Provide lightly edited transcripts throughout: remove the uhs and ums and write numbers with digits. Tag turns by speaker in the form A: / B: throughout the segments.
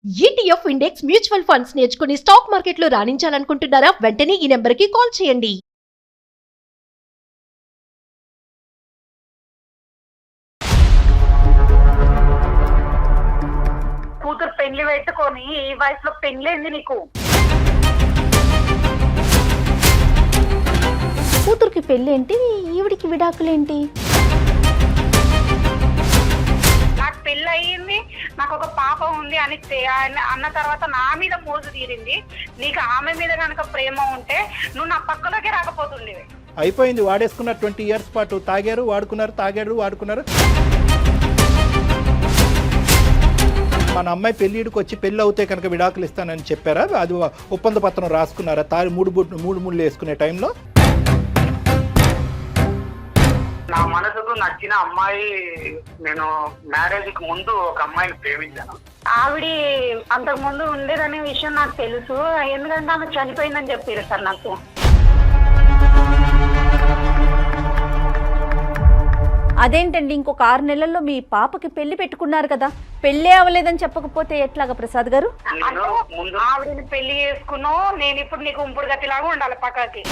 A: ETF index mutual funds నేర్చుకుని stock మార్కెట్లో రాణించాలనుకుంటున్నారా? వెంటనే ఈ నెంబర్కి కాల్ చేయండి.
B: కూతురు పెళ్లి పెట్టుకొని ఈ వయసులో పెళ్లింది నీకు.
C: కూతురికి పెళ్ళేంటి, ఈవిడికి విడాకులేంటి?
B: నాకు పెళ్లి అయ్యింది, నాకు ఒక పాప ఉంది అని అన్న తర్వాత నా మీద మోజు తీరింది. నీకు ఆమె మీద కనుక ప్రేమ ఉంటే నువ్వు నా పక్కలోకి రాకపోతుండేవి.
D: అయిపోయింది, వాడేసుకున్నారు. 20 years పాటు తాగారు, వాడుకున్నారు, తాగారు, వాడుకున్నారు. మన అమ్మాయి పెళ్ళిడికి వచ్చి పెళ్ళి అవుతే కనుక విడాకులు ఇస్తానని చెప్పారా? అది ఒప్పంద పత్రం రాసుకున్నారా? మూడు ముళ్ళు వేసుకునే టైంలో
E: నా మనసుకు నచ్చిన అమ్మాయి, నేను మ్యారేజ్ కి ముందు ఒక అమ్మాయిని ప్రేమించాను.
B: ఆవిడ అంతకు ముందు ఉండేదనే విషయం నాకు తెలుసు. ఎందుకంటే ఆమె చనిపోయిందని చెప్పారు సార్ నాకు.
C: అదేంటండి, ఇంకొక 6 నెలల్లో మీ పాపకి పెళ్లి పెట్టుకున్నారు కదా, పెళ్ళే అవ్వలేదని చెప్పకపోతే ఎట్లాగా ప్రసాద్ గారు?
B: ఆవిడని పెళ్లి చేసుకున్నావు, నేను ఇప్పుడు నీకు ఉంపుడు గతిలాగా ఉండాలి పక్కకి.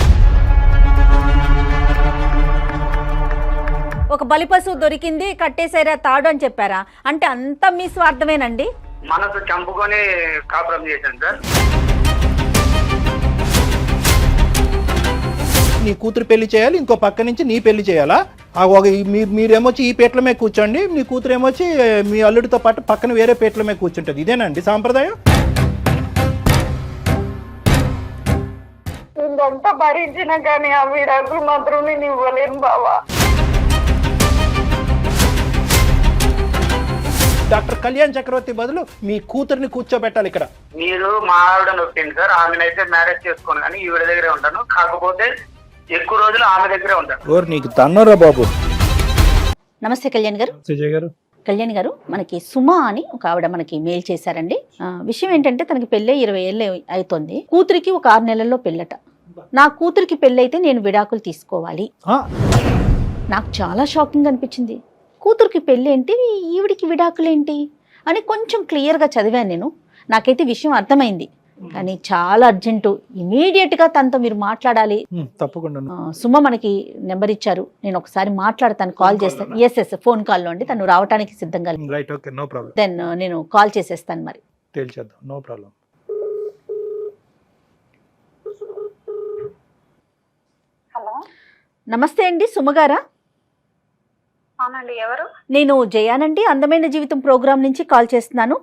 C: ఒక బలిపశువు దొరికింది, కట్టేసారా తాడు అని చెప్పారా? అంటే అంతా మీ స్వార్థమేనండి?
E: మనసు చంపుకొని కాపురం చేశాను సార్.
D: నీ కూతురు పెళ్లి చేయాలి, ఇంకో పక్క నుంచి నీ పెళ్లి చేయాలా? మీరేమొచ్చి ఈ పీటల మీద కూర్చోండి, మీ కూతురు ఏమొచ్చి మీ అల్లుడితో పాటు పక్కన వేరే పీటల మీద కూర్చుంటుంది. ఇదేనండి సాంప్రదాయం?
B: ఇంకంతా భరించినా కానీ ఆ విడాకులు మాత్రం నేను ఇవ్వలేను బావా.
D: డాక్టర్ కళ్యాణ్ చక్రవర్తి బదులు మీ కూతుర్ని కూర్చోబెట్టాలి ఇక్కడ.
E: మీరు మా ఆవిడ నొప్పింది సార్. ఆమెనైతే మ్యారేజ్ చేసుకోను కానీ ఈవిడ దగ్గరే ఉంటాను. కాకపోతే ఎక్కువ రోజులు ఆమె దగ్గరే ఉంటాను.
D: ఓర్ నీకు తన్నరా బాబు.
C: నమస్తే కళ్యాణ్ గారు.
D: విజయ్ గారు.
C: కళ్యాణ్ గారు, మనకి సుమా అని ఒక ఆవిడ మనకి మెయిల్ చేశారండి. విషయం ఏంటంటే తనకి పెళ్ళై 20 ఏళ్ళు అవుతుంది. కూతురికి ఒక 6 నెలల్లో పెళ్ళట. నా కూతురికి పెళ్ళైతే నేను విడాకులు తీసుకోవాలి. నాకు చాలా షాకింగ్ అనిపించింది. కూతురికి పెళ్ళేంటి, ఈవిడికి విడాకులేంటి అని కొంచెం క్లియర్గా చదివాను నేను. నాకైతే విషయం అర్థమైంది, కానీ చాలా అర్జెంటు, ఇమీడియట్గా తనతో మీరు మాట్లాడాలి.
D: తప్పకుండా.
C: సుమ మనకి నెంబర్ ఇచ్చారు, నేను ఒకసారి మాట్లాడతాను, కాల్ చేస్తాను. ఎస్ ఫోన్ కాల్లో అండి, తను రావడానికి సిద్ధంగా.
D: Right, okay, no problem.
C: Then నేను కాల్ చేసేస్తాను. మరి
D: తేల్చేద్దాం, నో ప్రాబ్లం.
B: హలో,
C: నమస్తే అండి, సుమగారా?
B: అవునండి, ఎవరు?
C: నేను జయానండి, అందమైన జీవితం ప్రోగ్రామ్ నుంచి కాల్ చేస్తున్నాను.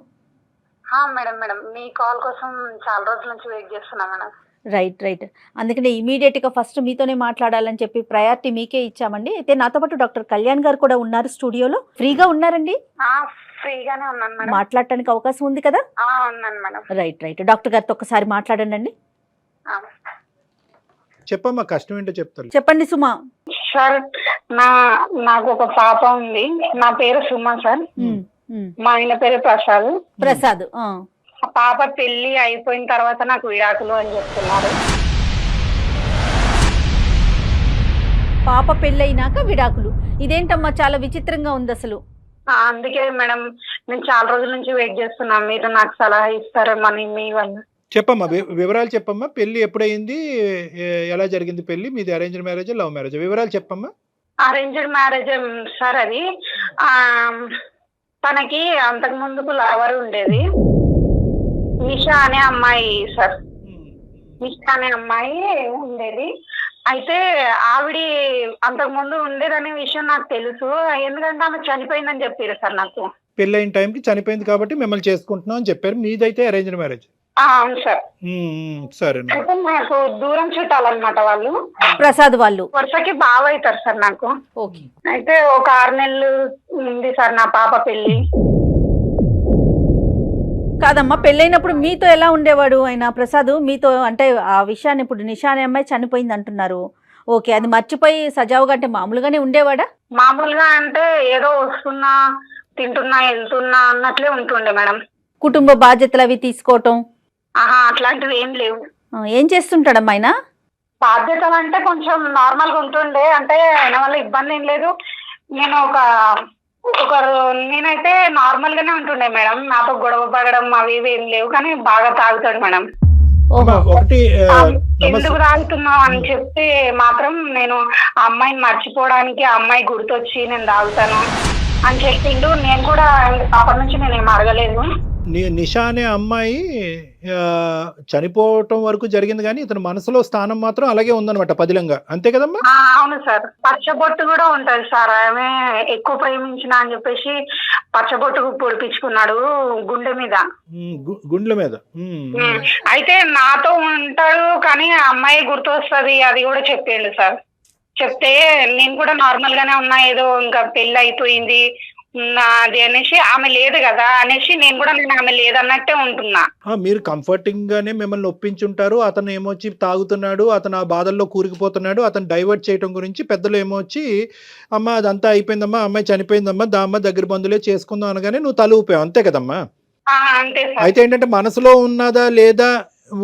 B: మేడం మేడం, మీ కాల్ కోసం చాలా రోజుల నుంచి వెయిట్ చేస్తున్నా మేడం.
C: రైట్. అందుకనే ఇమీడియట్గా ఫస్ట్ మీతోనే మాట్లాడాలని చెప్పి ప్రయారిటీ మీకే ఇచ్చామండి. అయితే నాతో పాటు డాక్టర్ కళ్యాణ్ గారు కూడా ఉన్నారు స్టూడియోలో. ఫ్రీగా ఉన్నారండి?
B: ఫ్రీగానే ఉన్నాను మేడం.
C: మాట్లాడటానికి అవకాశం ఉంది కదా?
B: ఉన్నాను మేడం.
C: రైట్. డాక్టర్ గారితో ఒకసారి మాట్లాడండి.
D: చెప్పమ్మా, కష్టం ఏంటో చెప్తాను.
C: చెప్పండి సుమా.
B: సార్, నాకు ఒక పాప ఉంది. నా పేరు సుమా సార్. మా ఆయన పేరు ప్రసాద్. ఆ పాప పెళ్లి అయిపోయిన తర్వాత నాకు విడాకులు అని చెప్తున్నారు.
C: పాప పెళ్ళైనాక విడాకులు? ఇదేంటమ్మా, చాలా విచిత్రంగా ఉంది అసలు.
B: అందుకే మేడం నేను చాలా రోజుల నుంచి వెయిట్ చేస్తున్నా, మీరు నాకు సలహా ఇస్తారేమని మీ వల్ల.
D: చెప్పమ్మా, వివరాలు చెప్పమ్మా. పెళ్లి ఎప్పుడైంది, ఎలా జరిగింది పెళ్లి? మీది అరేంజ్డ్ మ్యారేజ్, లవ్ మ్యారేజ్? వివరాలు చెప్పమ్మా.
B: Arranged marriage sir. అది తనకి అంతకు ముందుకు లవర్ ఉండేది, నిషా అనే అమ్మాయి సార్. నిషా అనే అమ్మాయి ఉండేది. అయితే ఆవిడ అంతకు ముందు ఉండేదనే విషయం నాకు తెలుసు. ఎందుకంటే ఆమె చనిపోయిందని చెప్పారు సార్ నాకు.
D: పెళ్ళైన టైంకి చనిపోయింది కాబట్టి మిమ్మల్ని చేసుకుంటున్నాం అని చెప్పారు. మీదైతే అరేంజ్డ్ మ్యారేజ్?
B: అవును సార్.
D: సరే.
B: అయితే నాకు దూరం చుట్టాలన్నమాట వాళ్ళు.
C: ప్రసాద్ వాళ్ళు
B: వరుసకి బావ అవుతారు సార్ నాకు.
C: ఓకే.
B: అయితే ఒక 6 నెలలు ఉంది సార్ నా పాప పెళ్లి.
C: కాదమ్మా, పెళ్ళైనప్పుడు మీతో ఎలా ఉండేవాడు ఆయన ప్రసాద్? మీతో అంటే ఆ విషయాన్ని, ఇప్పుడు నిషా అనే అమ్మాయి చనిపోయింది అంటున్నారు, ఓకే, అది మర్చిపోయి సజావుగా అంటే మామూలుగానే ఉండేవాడా?
B: మామూలుగా అంటే ఏదో వస్తున్నా, తింటున్నా, వెళ్తున్నా అన్నట్లే ఉంటుండే మేడం.
C: కుటుంబ బాధ్యతలు అవి తీసుకోవటం
B: అట్లాంటివి ఏం లేవు.
C: ఏం చేస్తుంటాడమ్మా ఆయన?
B: బాధ్యతలు అంటే కొంచెం నార్మల్ గా ఉంటుండే, అంటే ఆయన వల్ల ఇబ్బంది ఏం లేదు. నేను ఒక నేనైతే నార్మల్ గానే ఉంటుండే మేడం, నాతో గొడవ పడడం అవి ఇవి ఏం లేవు, కానీ బాగా తాగుతాడు మేడం.
D: అమ్మా, ఒకటి
B: ఎందుకు తాగుతున్నావు అని చెప్తే మాత్రం నేను ఆ అమ్మాయిని మర్చిపోవడానికి ఆ అమ్మాయి గుర్తొచ్చి నేను తాగుతాను అని చెప్పిండు. నేను కూడా అప్పటి నుంచి నేను ఏం అడగలేదు.
D: నిషా అనే అమ్మాయి చనిపోవటం వరకు జరిగింది, కానీ ఇతని మనసులో స్థానం మాత్రం అలాగే ఉందన్నమాట, పదిలంగా. అంతే కదమ్మా?
B: అవును సార్. పచ్చబొట్టు కూడా ఉంటది సార్. ఆమె ఎక్కువ ప్రేమించిన అని చెప్పేసి పచ్చబొట్టు పొడిపించుకున్నాడు గుండె మీద.
D: గుండెల మీద.
B: అయితే నాతో ఉంటాడు కానీ ఆ అమ్మాయి గుర్తొస్తుంది అది కూడా చెప్పిండు సార్. చెప్తే నేను కూడా నార్మల్ గానే ఉన్నా, ఏదో ఇంకా పెళ్లి అయిపోయింది అది అనేసి, ఆమె లేదు కదా అనేసి నేను కూడా ఆమె లేదన్నట్టే ఉంటున్నా.
D: మీరు కంఫర్టింగ్ గానే మిమ్మల్ని ఒప్పించుంటారు. అతను ఏమొచ్చి తాగుతున్నాడు, అతను ఆ బాధల్లో కూరుకుపోతున్నాడు, అతను డైవర్ట్ చేయడం గురించి పెద్దలు ఏమొచ్చి అమ్మ అదంతా అయిపోయిందమ్మా, అమ్మాయి చనిపోయిందమ్మా, దామ్మ దగ్గర బంధువులే చేసుకుందాం అనగానే నువ్వు తల ఊపావు. అంతే కదమ్మా?
B: అంతే సార్.
D: అయితే ఏంటంటే మనసులో ఉన్నదా లేదా,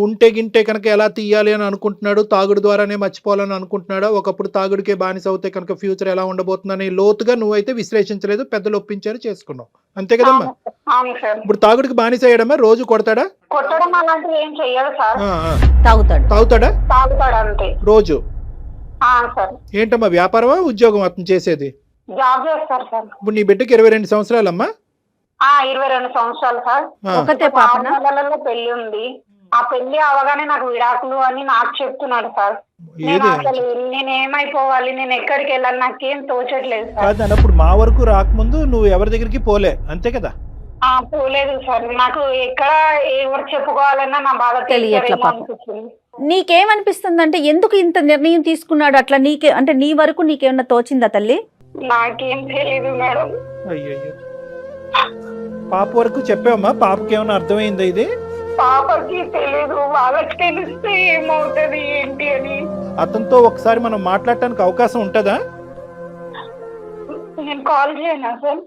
D: ఉంటే గింటే కనుక ఎలా తీయాలి అని అనుకుంటున్నాడు, తాగుడు ద్వారానే మర్చిపోవాలని అనుకుంటున్నాడా, ఒకప్పుడు తాగుడికే బానిస అవుతే కనుక ఫ్యూచర్ ఎలా ఉండబోతుందని లోతుగా నువ్వైతే విశ్లేషించలేదు, పెద్దలు ఒప్పించారు, చేసుకున్నావు. అంతే కదమ్మా? ఇప్పుడు తాగుడికి బానిస అయ్యాడమ్మా? రోజు కొడతాడా?
B: కొట్టడం అలాంటివి ఏం చెయ్యదు సార్.
D: తాగుతాడా?
B: తాగుతాడు అంతే
D: రోజు.
B: సార్.
D: ఏంటమ్మా, వ్యాపారమా ఉద్యోగం అతను చేసేది?
B: జాబ్ చేస్తారు సార్.
D: ఇప్పుడు నీ బిడ్డకి 22 సంవత్సరాలమ్మా?
B: 22 సంవత్సరాలు సార్.
C: ఒకతే పాప?
B: నెలలలో పెళ్లి ఉంది. ఆ పెళ్లి అవగానే నాకు విడాకులు అని నాకు చెప్తున్నాడు సార్. నేను అసలు నేను ఏమైపోవాలి, నేను ఎక్కడికి వెళ్ళాలి, నాకేం తోచట్లేదు సార్.
D: అప్పుడు మా వరకు రాకముందు నువ్వు ఎవరి దగ్గరికి పోలే, అంతే కదా?
B: పోలేదు సార్. నాకు ఎక్కడ ఎవరు చెప్పుకోవాలన్నా నా బాధ
C: తెలియట్లేదు. నీకేమనిపిస్తుంది అంటే ఎందుకు ఇంత నిర్ణయం తీసుకున్నాడు అట్లా? నీకే అంటే నీ వరకు నీకేమన్నా తోచిందా తల్లి?
B: నాకేం తెలియదు మేడం.
D: అయ్యయ్యో, పాప వరకు చెప్పావమ్మా? పాపకి ఏమైనా అర్థమైందా ఇది?
B: పాపకి తెలియదు, వాళ్ళకి తెలిస్తే ఏమవుతుంది ఏంటి అని.
D: అతనితో ఒకసారి మనం మాట్లాడటానికి అవకాశం ఉంటుందా?
B: నేను కాల్ చేయనా సార్?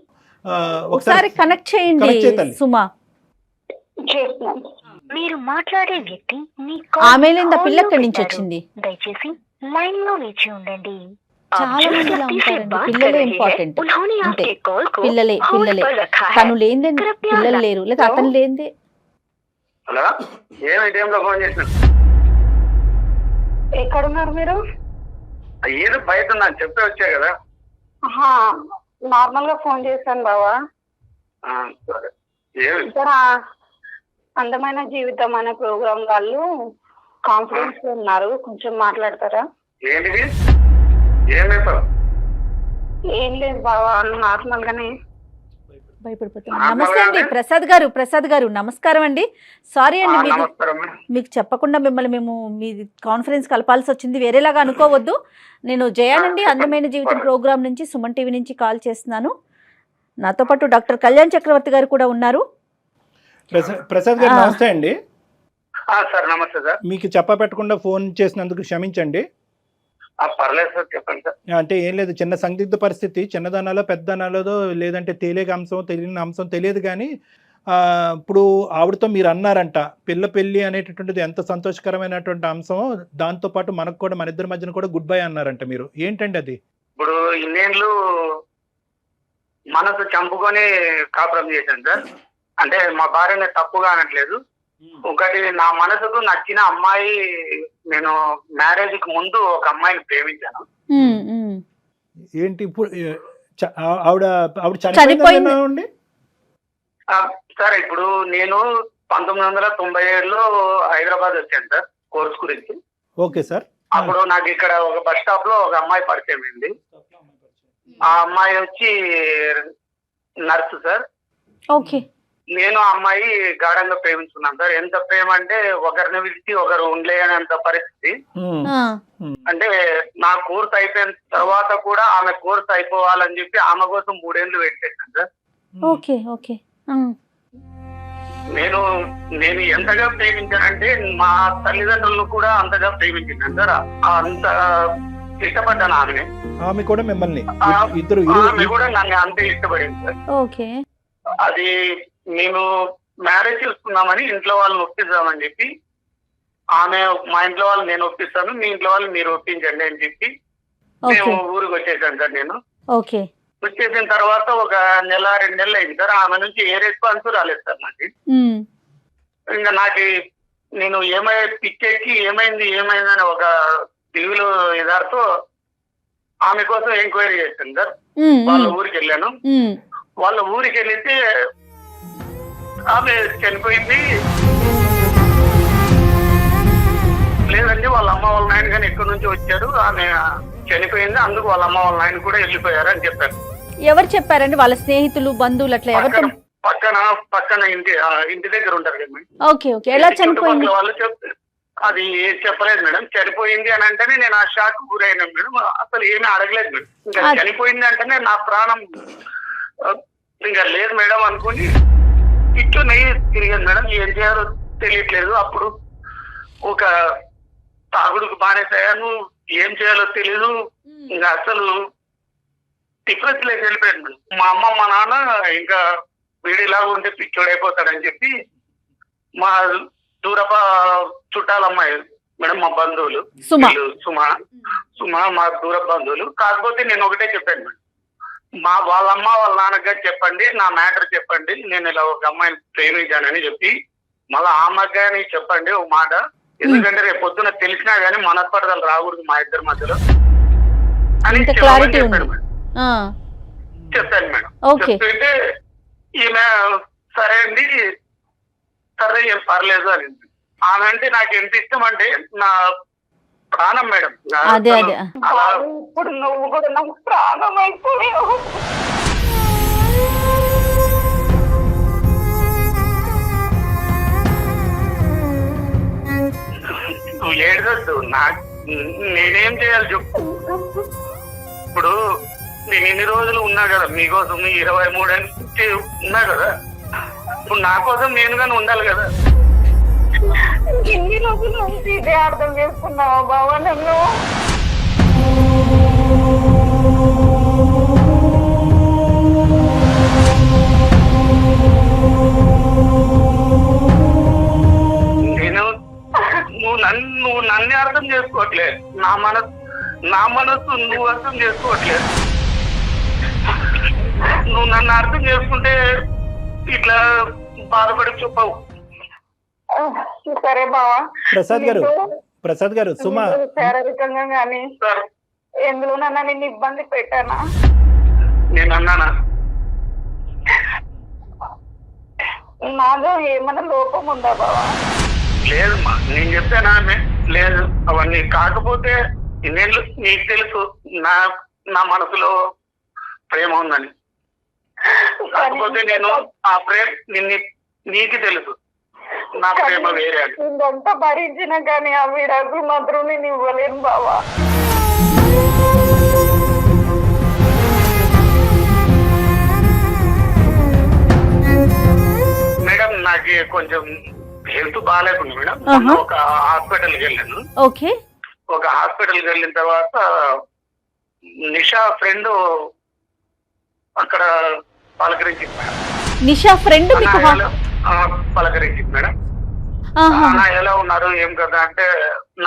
C: ఒకసారి కనెక్ట్ చేయండి సుమా.
B: చేస్తున్నాను.
F: మీరు మాట్లాడే వ్యక్తి
C: ఆమె పిల్ల ఎక్కడి నుంచి వచ్చింది?
F: దయచేసి లైన్ లో వేచి ఉండండి.
C: చాలా మంది ఇలా ఉంటారండి. పిల్లలే ఇంపార్టెంట్. అంతే, పిల్లలే. తను లేనిదే పిల్లలు లేరు, లేదా అతను లేనిదే.
E: హలో, ఏమి టైంలో ఫోన్ చేసిన?
B: ఎక్కడున్నారు మీరు?
E: ఏదో బయట ఉన్నాను, చెప్పే వచ్చా కదా.
B: నార్మల్ గా ఫోన్ చేశాను బావా. ఇక్కడ అందమైన జీవితం అనే ప్రోగ్రామ్ వాళ్ళు కాన్ఫరెన్స్ లో ఉన్నారు, కొంచెం మాట్లాడతారా?
E: ఏంటిది?
B: ఏం లేదు బావా, నార్మల్ గానే.
C: భయపడిపోతున్నా. నమస్తే అండి ప్రసాద్ గారు నమస్కారం అండి. సారీ అండి, మీకు చెప్పకుండా మిమ్మల్ని మేము మీ కాన్ఫరెన్స్ కలపాల్సి వచ్చింది, వేరేలాగా అనుకోవద్దు. నేను జయానండి, అందమైన జీవితం ప్రోగ్రామ్ నుంచి, సుమన్ టీవీ నుంచి కాల్ చేస్తున్నాను. నాతో పాటు డాక్టర్ కళ్యాణ్ చక్రవర్తి గారు కూడా ఉన్నారు.
D: ప్రసాద్ గారు నమస్తే అండి.
E: సార్ నమస్తే సార్.
D: మీకు చెప్పపెట్టకుండా ఫోన్ చేసినందుకు క్షమించండి.
E: పర్లేదు సార్, చెప్పండి సార్.
D: అంటే ఏం లేదు, చిన్న సందిగ్ధ పరిస్థితి, చిన్నదానాలో పెద్దదానాలో లేదంటే తెలియక అంశం తెలియని అంశం తెలియదు, కానీ ఇప్పుడు ఆవిడతో మీరు అన్నారంట పిల్ల పెళ్ళి అనేటటువంటిది ఎంత సంతోషకరమైనటువంటి అంశం, దాంతో పాటు మనకు కూడా మన ఇద్దరి మధ్యన కూడా గుడ్ బై అన్నారంట మీరు. ఏంటండి అది?
E: ఇప్పుడు ఇన్నేళ్ళు మనసు చంపుకొని కాపురం చేశాను సార్. అంటే మా భార్యని తప్పుగా అనట్లేదు. ఒకటి, నా మనసుకు నచ్చిన అమ్మాయి, నేను మ్యారేజ్ కి ముందు ఒక అమ్మాయిని ప్రేమించాను.
D: ఏంటి ఇప్పుడు ఆవిడ చనిపోయింది
E: సార్? ఇప్పుడు నేను 1997లో హైదరాబాద్ వచ్చాను సార్ కోర్స్ గురించి.
D: Okay sir.
E: అప్పుడు నాకు ఇక్కడ ఒక బస్ స్టాప్ లో ఒక అమ్మాయి పరిచయం అయింది. ఆ అమ్మాయి వచ్చి నర్సు సార్.
C: ఓకే.
E: నేను ఆ అమ్మాయి గాఢంగా ప్రేమించుకున్నాను సార్. ఎంత ప్రేమ అంటే ఒకరిని విడిచి ఒకరు ఉండలేనంత పరిస్థితి. అంటే నా కోర్స్ అయిపోయిన తర్వాత కూడా ఆమె కోర్స్ అయిపోవాలని చెప్పి ఆమె కోసం 3 ఏళ్ళు వెయిట్ చేశాను సార్.
C: Okay okay.
E: నేను ఎంతగా ప్రేమించానంటే మా తల్లిదండ్రులను కూడా అంతగా ప్రేమించాను సార్. అంత ఇష్టపడ్డాను ఆమెని.
D: ఆమె కూడా మిమ్మల్ని,
E: ఆమె కూడా నన్ను అంతే ఇష్టపడింది సార్.
C: ఓకే.
E: అది మేము మ్యారేజ్ చేసుకున్నామని ఇంట్లో వాళ్ళని ఒప్పిద్దామని చెప్పి, ఆమె మా ఇంట్లో వాళ్ళు నేను ఒప్పిస్తాను, మీ ఇంట్లో వాళ్ళు మీరు ఒప్పించండి అని చెప్పి మేము ఊరికి వచ్చేసాను సార్. నేను
C: ఓకే.
E: వచ్చేసిన తర్వాత ఒక నెల 2 నెలలు అయింది సార్. ఆమె నుంచి ఏ రెస్పాన్స్ రాలేదు సార్ నాకు. ఇంకా నాకు నేను పిచ్చెక్కి ఏమైంది అని ఒక టీవీలో ఎదారితో ఆమె కోసం ఎంక్వైరీ చేశాను సార్. వాళ్ళ ఊరికి వెళ్ళాను. వాళ్ళ ఊరికి వెళ్తే ఆమె చనిపోయింది లేదండి, వాళ్ళ అమ్మ వాళ్ళ నాయన కానీ ఎక్కడి నుంచి వచ్చారు, ఆమె చనిపోయింది, అందుకు వాళ్ళ అమ్మ వాళ్ళ నాయన కూడా వెళ్ళిపోయారు అని చెప్పారు.
C: ఎవరు చెప్పారండి? వాళ్ళ స్నేహితులు, బంధువులు అట్లా ఎవరు?
E: పక్కన ఇంటి దగ్గర ఉంటారు కదా.
C: Okay okay. ఎలా చనిపోయింది?
E: వాళ్ళు అది చెప్పలేదు మేడం. చనిపోయింది అని అంటేనే నేను ఆ షాక్ గురైనా మేడం. అసలు ఏమీ అడగలేదు మేడం. ఇంకా చనిపోయింది అంటేనే నా ప్రాణం ఇంకా లేదు మేడం అనుకుని ఇట్లు నెయ్యి తిరిగాను మేడం. ఏం చేయాలో తెలియట్లేదు. అప్పుడు ఒక తాగుడుకు బానేసాను, ఏం చేయాలో తెలీదు. ఇంకా అసలు డిప్రెస్ లేక వెళ్ళిపోయాను మేడం. మా అమ్మ మా నాన్న ఇంకా వీడిలాగా ఉంటే పిచ్చోడైపోతాడని చెప్పి మా దూరప చుట్టాలమ్మాయి మేడం, మా బంధువులు సుమా మా దూర బంధువులు. కాకపోతే నేను ఒకటే చెప్పాను మేడం, వాళ్ళ అమ్మ వాళ్ళ నాన్నగారు చెప్పండి, నా మ్యాటర్ చెప్పండి, నేను ఇలా ఒక అమ్మాయిని ప్రేమించానని చెప్పి మళ్ళీ ఆ అమ్మాయిని చెప్పండి ఒక మాట. ఎందుకంటే రేపు పొద్దున తెలిసినా గానీ మనస్పర్ధలు రాకూడదు మా ఇద్దరి మధ్యలో అని చెప్పాను మేడం. చెప్తే ఈమె సరే అండి, సరే ఏం పర్లేదు అని. ఆమె అంటే నాకు ఎంత ఇష్టం అంటే నా ప్రాణం మేడం.
B: ఇప్పుడు నువ్వు కూడా నాకు ప్రాణం అయిపోయావు.
E: నువ్వు ఏడవద్దు. నేనేం చేయాలి చెప్పు. ఇప్పుడు నేను ఇన్ని రోజులు ఉన్నా కదా మీకోసం, 23 నుంచి ఉన్నా కదా. ఇప్పుడు నా కోసం నేను కానీ ఉండాలి కదా.
B: ఎన్ని రోజుల నుంచి ఇదే అర్థం చేసుకున్నావా బాబా నన్ను?
E: నువ్వు నన్ను అర్థం చేసుకోవట్లేదు. నా మనసు నువ్వు అర్థం చేసుకోవట్లేదు. నువ్వు నన్ను అర్థం చేసుకుంటే ఇట్లా బాధపడి చెప్పవు.
B: సరే బావా.
D: ప్రసాద్ గారు సుమా
B: శారీరకంగా కానీ ఎందులోనన్నా నిన్ను ఇబ్బంది పెట్టానా?
E: నేను అన్నానా?
B: నాలో ఏమైనా లోపం ఉందా బావా?
E: లేదమ్మా, నేను చెప్పానా? లేదు. అవన్నీ కాకపోతే నేను నీకు తెలుసు నా మనసులో ప్రేమ ఉందని. కాకపోతే నేను ఆ ప్రేమ నీకు తెలుసు నా ప్రేమ వేరే.
B: ఇదంతా భరించినా కానీ ఆ విడాకులు మాత్రం నేను ఇవ్వలేను బావా.
E: మేడం నాకు కొంచెం హెల్త్ బాగాలేకుండా మేడం. ఒక హాస్పిటల్కి వెళ్ళాను.
C: ఓకే.
E: ఒక హాస్పిటల్కి వెళ్ళిన తర్వాత నిషా ఫ్రెండ్ అక్కడ పలకరించింది మేడం.
C: నిషా ఫ్రెండ్
E: పలకరించింది మేడం. ఎలా ఉన్నారు ఏం కదా అంటే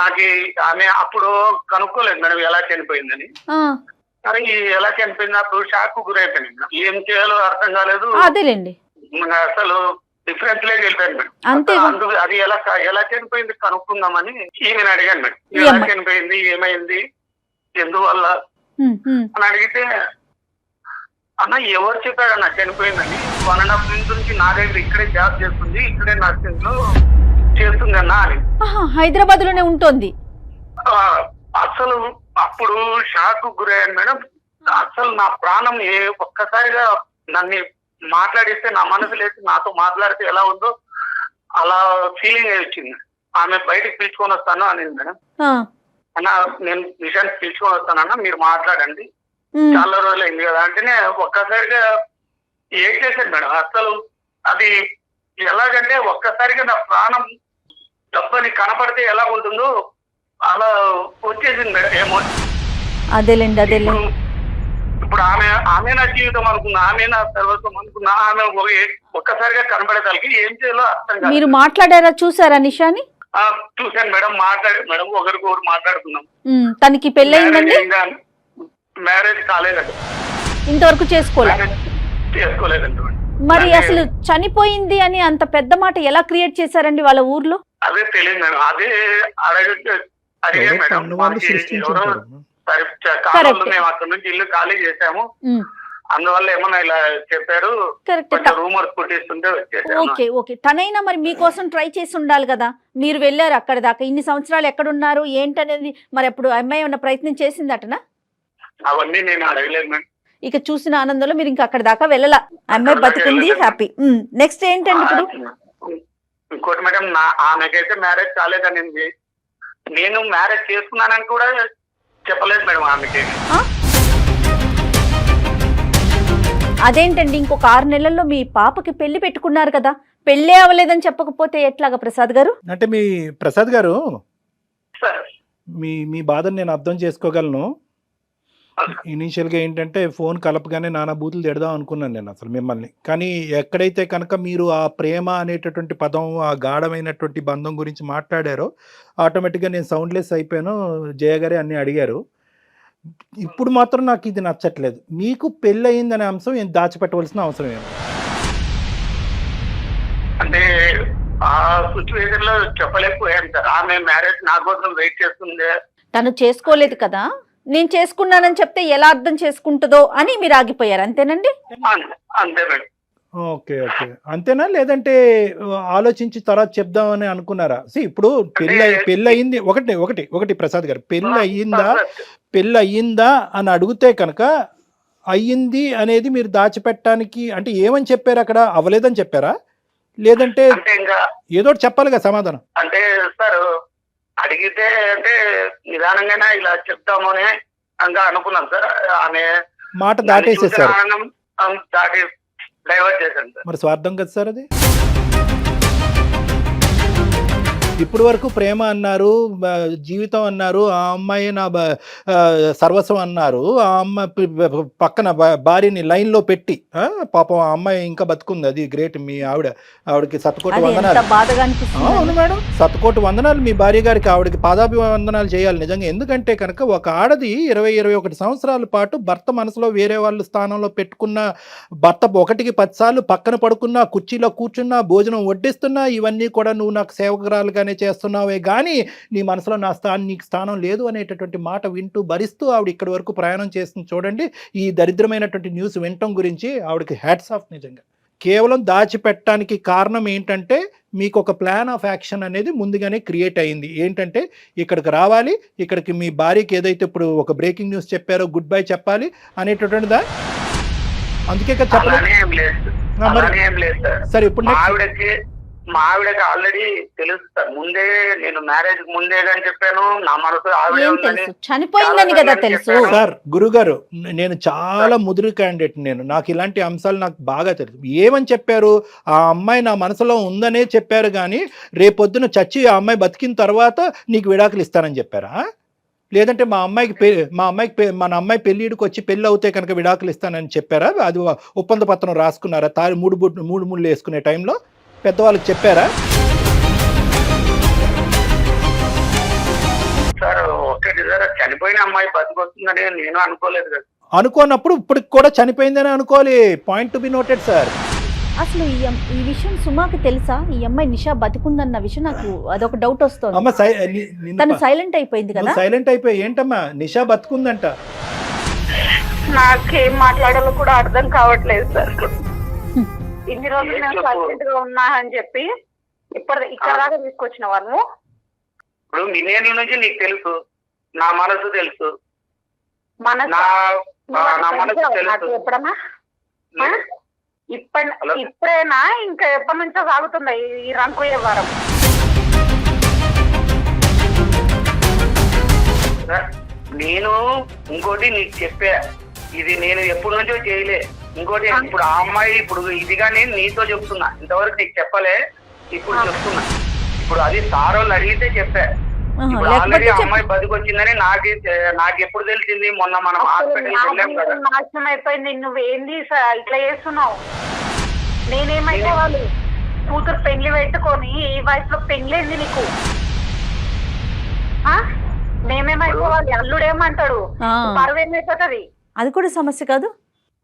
E: నాకు ఆమె అప్పుడు కనుక్కోలేదు మేడం ఎలా చనిపోయిందని. కానీ ఎలా చనిపోయింది అప్పుడు షాక్ గురైపోయింది మేడం. ఏం చేయాలో అర్థం కాలేదు. అసలు డిఫరెన్స్ లేక వెళ్ళిపోయాను మేడం. అందుకు అది ఎలా చనిపోయింది కనుక్కుందామని ఈమెను అడిగాను మేడం. ఎలా చనిపోయింది, ఏమైంది, ఎందువల్ల అని అడిగితే అన్న ఎవరు చెప్పాడన్న చనిపోయిందని. 1.5 months నుంచి నా దగ్గర ఇక్కడే జాబ్ చేస్తుంది, ఇక్కడే నర్సింగ్ లో చేస్తుంది అన్న అని.
C: హైదరాబాద్ లోనే ఉంటుంది.
E: అసలు అప్పుడు షాక్ గురయ్యాను మేడం. అసలు నా ప్రాణం ఒక్కసారిగా నన్ను మాట్లాడిస్తే నా మనసు లేచి నాతో మాట్లాడితే ఎలా ఉందో అలా ఫీలింగ్ వచ్చింది. ఆమె బయటకు పిలుచుకొని వస్తాను అనింది మేడం. అన్న నేను నిషాన్ని పిలుచుకొని వస్తానన్నా, మీరు మాట్లాడండి, చాలా రోజులు అయింది కదా అంటేనే ఒక్కసారిగా ఏం చేశాను మేడం. అసలు అది ఎలాగంటే ఒక్కసారిగా నా ప్రాణం డబ్బని కనపడితే ఎలా ఉంటుందో అలా వచ్చేసింది మేడం. ఏమో ఇప్పుడు ఆమె నా జీవితం అనుకున్నా, ఆమె నా సర్వస్వం అనుకున్నా, ఆమె ఒక్కసారిగా కనపడేదానికి ఏం చేయాలో అర్థం కాదు.
C: మీరు మాట్లాడారా, చూసారా నిషాని?
E: చూశాను మేడం, మాట్లాడారు మేడం, ఒకరికొకరు మాట్లాడుకున్నాం.
C: తనకి పెళ్ళయిందండి?
E: మ్యారేజ్ కాలేదండి.
C: ఇంతవరకు చేసుకోలే.
E: చేసుకోలేదండి.
C: మరి అసలు చనిపోయింది అని అంత పెద్ద మాట ఎలా క్రియేట్ చేశారండి వాళ్ళ ఊర్లో?
E: అదే తెలియదు మేడం. అదే అడిగే మేడం.
D: వాళ్ళు
E: మాకు
D: సృష్టించుంటారు.
E: ఎవరో కాలంలో మేము అక్కడ నుంచి ఇల్లు ఖాళీ చేసాము, అందువల్ల ఏమన్నా ఇలా చెప్పారు,
C: కరెక్ట్.
E: కొంచెం రూమర్స్ పుట్టిస్తుంటే వచ్చేసాను.
C: ఓకే ఓకే, తనైనా మరి మీకోసం ట్రై చేసి ఉండాలి కదా. మీరు వెళ్ళారు అక్కడ దాకా, ఇన్ని సంవత్సరాలు ఎక్కడున్నారు ఏంటనేది మరి అప్పుడు అమ్మాయి ఉన్న ప్రయత్నం చేసిందటనా?
E: అవన్నీ నేను అడగలేదు మేడం.
C: ఇక చూసిన ఆనందంలో మీరు ఇంకా అక్కడ దాకా వెళ్ళలా, అమ్మాయి బతికుంది, హ్యాపీ. నెక్స్ట్ ఏంటండి ఇప్పుడు?
E: ఇంకోటి మేడం, ఆమెకైతే మ్యారేజ్ కాలేదనింది. నేను మ్యారేజ్ చేసుకున్నానని కూడా చెప్పలేదు మేడం ఆమెకి.
C: అదేంటండి, ఇంకొక 6 నెలల్లో మీ పాపకి పెళ్లి పెట్టుకున్నారు కదా, పెళ్ళే అవ్వలేదని చెప్పకపోతే ఎట్లాగా ప్రసాద్ గారు?
D: అంటే మీ ప్రసాద్ గారు,
E: సార్
D: మీ బాధను నేను అర్థం చేసుకోగలను. ఇనీషియల్గా ఏంటంటే ఫోన్ కలపగానే నానా బూతులు తిడదాం అనుకున్నాను నేను అసలు మిమ్మల్ని. కానీ ఎక్కడైతే కనుక మీరు ఆ ప్రేమ అనేటటువంటి పదం, ఆ గాఢమైనటువంటి బంధం గురించి మాట్లాడారో ఆటోమేటిక్గా నేను సౌండ్లెస్ అయిపోయాను. జయ గారే అన్నీ అడిగారు. ఇప్పుడు మాత్రం నాకు ఇది నచ్చట్లేదు. మీకు పెళ్ళి అయిందనే అంశం ఏం దాచిపెట్టవలసిన అవసరం ఏమి?
E: అంటే ఆ సిచ్యువేషన్ లో చెప్పలేకపోయాను సార్. ఆమె మ్యారేజ్ నా కోసం వెయిట్ చేస్తుంది.
C: తను చేసుకోలేదు కదా, నేను చేసుకున్నానని చెప్తే ఎలా అర్థం చేసుకుంటుందో అని మీరు ఆగిపోయారు, అంతేనండి?
E: అంతే మేడం.
D: ఓకే ఓకే, అంతేనా? లేదంటే ఆలోచించి తర్వాత చెప్దామని అనుకున్నారా? ఇప్పుడు పెళ్ళి అయింది ఒకటి ప్రసాద్ గారు, పెళ్ళి అయ్యిందా అని అడిగితే కనుక అయ్యింది అనేది మీరు దాచిపెట్టడానికి అంటే ఏమని చెప్పారు? అక్కడ అవ్వలేదని చెప్పారా? లేదంటే ఏదో చెప్పాలి కదా సమాధానం.
E: అంటే సార్ అడిగితే అంటే నిదానంగానే ఇలా చెప్తాము అని అనుకున్నాం సార్. ఆమె
D: మాట దాటేసేసారు,
E: దాటి డైవర్ట్ చేశాను సార్.
D: మరి స్వార్థం కదా సార్ అది. ఇప్పుడు వరకు ప్రేమ అన్నారు, జీవితం అన్నారు, ఆ అమ్మాయి నా సర్వస్వం అన్నారు. ఆ అమ్మాయి పక్కన భార్యని లైన్లో పెట్టి పాపం ఆ అమ్మాయి ఇంకా బతుకుంది, అది గ్రేట్. మీ ఆవిడకి శతకోటి వందనాలు. అవును మేడం, శతకోటి వందనాలు మీ భార్య గారికి. ఆవిడకి పాదాభివందనాలు చేయాలి నిజంగా. ఎందుకంటే కనుక ఒక ఆడది 20-21 సంవత్సరాల పాటు భర్త మనసులో వేరే వాళ్ళ స్థానంలో పెట్టుకున్న భర్త 1-10 సార్లు పక్కన పడుకున్నా, కుర్చీలో కూర్చున్నా, భోజనం వడ్డిస్తున్నా, ఇవన్నీ కూడా నువ్వు నాకు సేవకురాలుగా చేస్తున్నావే కానీ నీ మనసులో నీకు స్థానం లేదు అనేటటువంటి మాట వింటూ భరిస్తూ ఆవిడ ఇక్కడి వరకు ప్రయాణం చేస్తుంది. చూడండి, ఈ దరిద్రమైనటువంటి న్యూస్ వినటం గురించి ఆవిడకి హ్యాట్స్ ఆఫ్ నిజంగా. కేవలం దాచిపెట్టడానికి కారణం ఏంటంటే మీకు ఒక ప్లాన్ ఆఫ్ యాక్షన్ అనేది ముందుగానే క్రియేట్ అయింది. ఏంటంటే ఇక్కడికి రావాలి, ఇక్కడికి మీ భార్యకి ఏదైతే ఇప్పుడు ఒక బ్రేకింగ్ న్యూస్ చెప్పారో గుడ్ బై చెప్పాలి అనేటటువంటిదా? అందుకే సరే ఇప్పుడు
E: మా ఆవిడకి ఆల్రెడీ తెలుసు సార్. ముందే నేను మ్యారేజ్ ముందే అని చెప్పాను. నా మనసు
C: చనిపోయిందని కదా తెలుసు
D: సార్. గురుగారు, నేను చాలా ముదురు క్యాండిడేట్. నాకు ఇలాంటి అంశాలు నాకు బాగా తెలుసు. ఏమని చెప్పారు? ఆ అమ్మాయి నా మనసులో ఉందనే చెప్పారు కానీ రేపొద్దున చచ్చి ఆ అమ్మాయి బతికిన తర్వాత నీకు విడాకులు ఇస్తానని చెప్పారా? లేదంటే మన అమ్మాయి పెళ్ళిడికి వచ్చి పెళ్ళి అవుతే కనుక విడాకులు ఇస్తానని చెప్పారా? అది ఒప్పంద పత్రం రాసుకున్నారా? మూడు ముళ్ళు వేసుకునే టైంలో పెద్దవాళ్ళకి చెప్పారా?
E: సార్ ఒకటి సార్, చనిపోయిన అమ్మాయి బతికొస్తుందని నేను అనుకోలేదు కదా.
D: అనుకోనప్పుడు ఇప్పటికి కూడా చనిపోయిందని అనుకోవాలి. Point to be noted sir.
C: అసలు ఈ విషయం సుమాకి తెలుసా? ఈ అమ్మాయి నిషా బతికుందన్న విషయం నాకు అదొక డౌట్ వస్తుంది.
D: అమ్మ
C: తను సైలెంట్ అయిపోయింది కదా.
D: సైలెంట్ అయిపోయి ఏంటమ్మా నిషా బతుకుందంట?
B: నాకేం మాట్లాడాలో కూడా అర్థం కావట్లేదు సార్. ఇన్ని రోజులు నేను సైలెంట్ గా ఉన్నా అని చెప్పి ఇక్కడ దాకా తీసుకొచ్చిన వాళ్ళు.
E: ఇప్పుడు నిన్నేళ్ళ నుంచి నీకు తెలుసు, నా మనసు తెలుసు,
B: ఎప్పుడన్నా ఇప్పుడైనా ఇంకా ఎప్పటి నుంచో సాగుతుంది ఈ రంకు వ్యవహారం.
E: నేను ఇంకోటి నీకు చెప్పా, ఇది నేను ఎప్పటి నుంచో చేయలే. ఇంకోటి ఇప్పుడు ఆ అమ్మాయి ఇప్పుడు ఇదిగా నేను నీతో చెప్తున్నా, ఇంతవరకు నీకు చెప్పలే, ఇప్పుడు చెప్తున్నా. ఇప్పుడు అది సార్ వాళ్ళు అడిగితే చెప్పా. ఇప్పుడు ఆల్రెడీ అమ్మాయి బతికొచ్చిందని నాకు ఎప్పుడు తెలిసింది? మొన్న మనం హాస్పిటల్కి వెళ్ళాం కదా.
B: నాశనం అయిపోయింది. నువ్వేంది ఇట్లా చేస్తున్నావు? నేనేమైతే వాళ్ళు కూతురు పెళ్లి పెట్టుకొని ఈ వయసులో పెళ్లింది నీకు. మేమేమైపోవాలి? అల్లుడేమంటాడు? పరువు ఏమైపోతుంది?
C: అది కూడా సమస్య కాదు.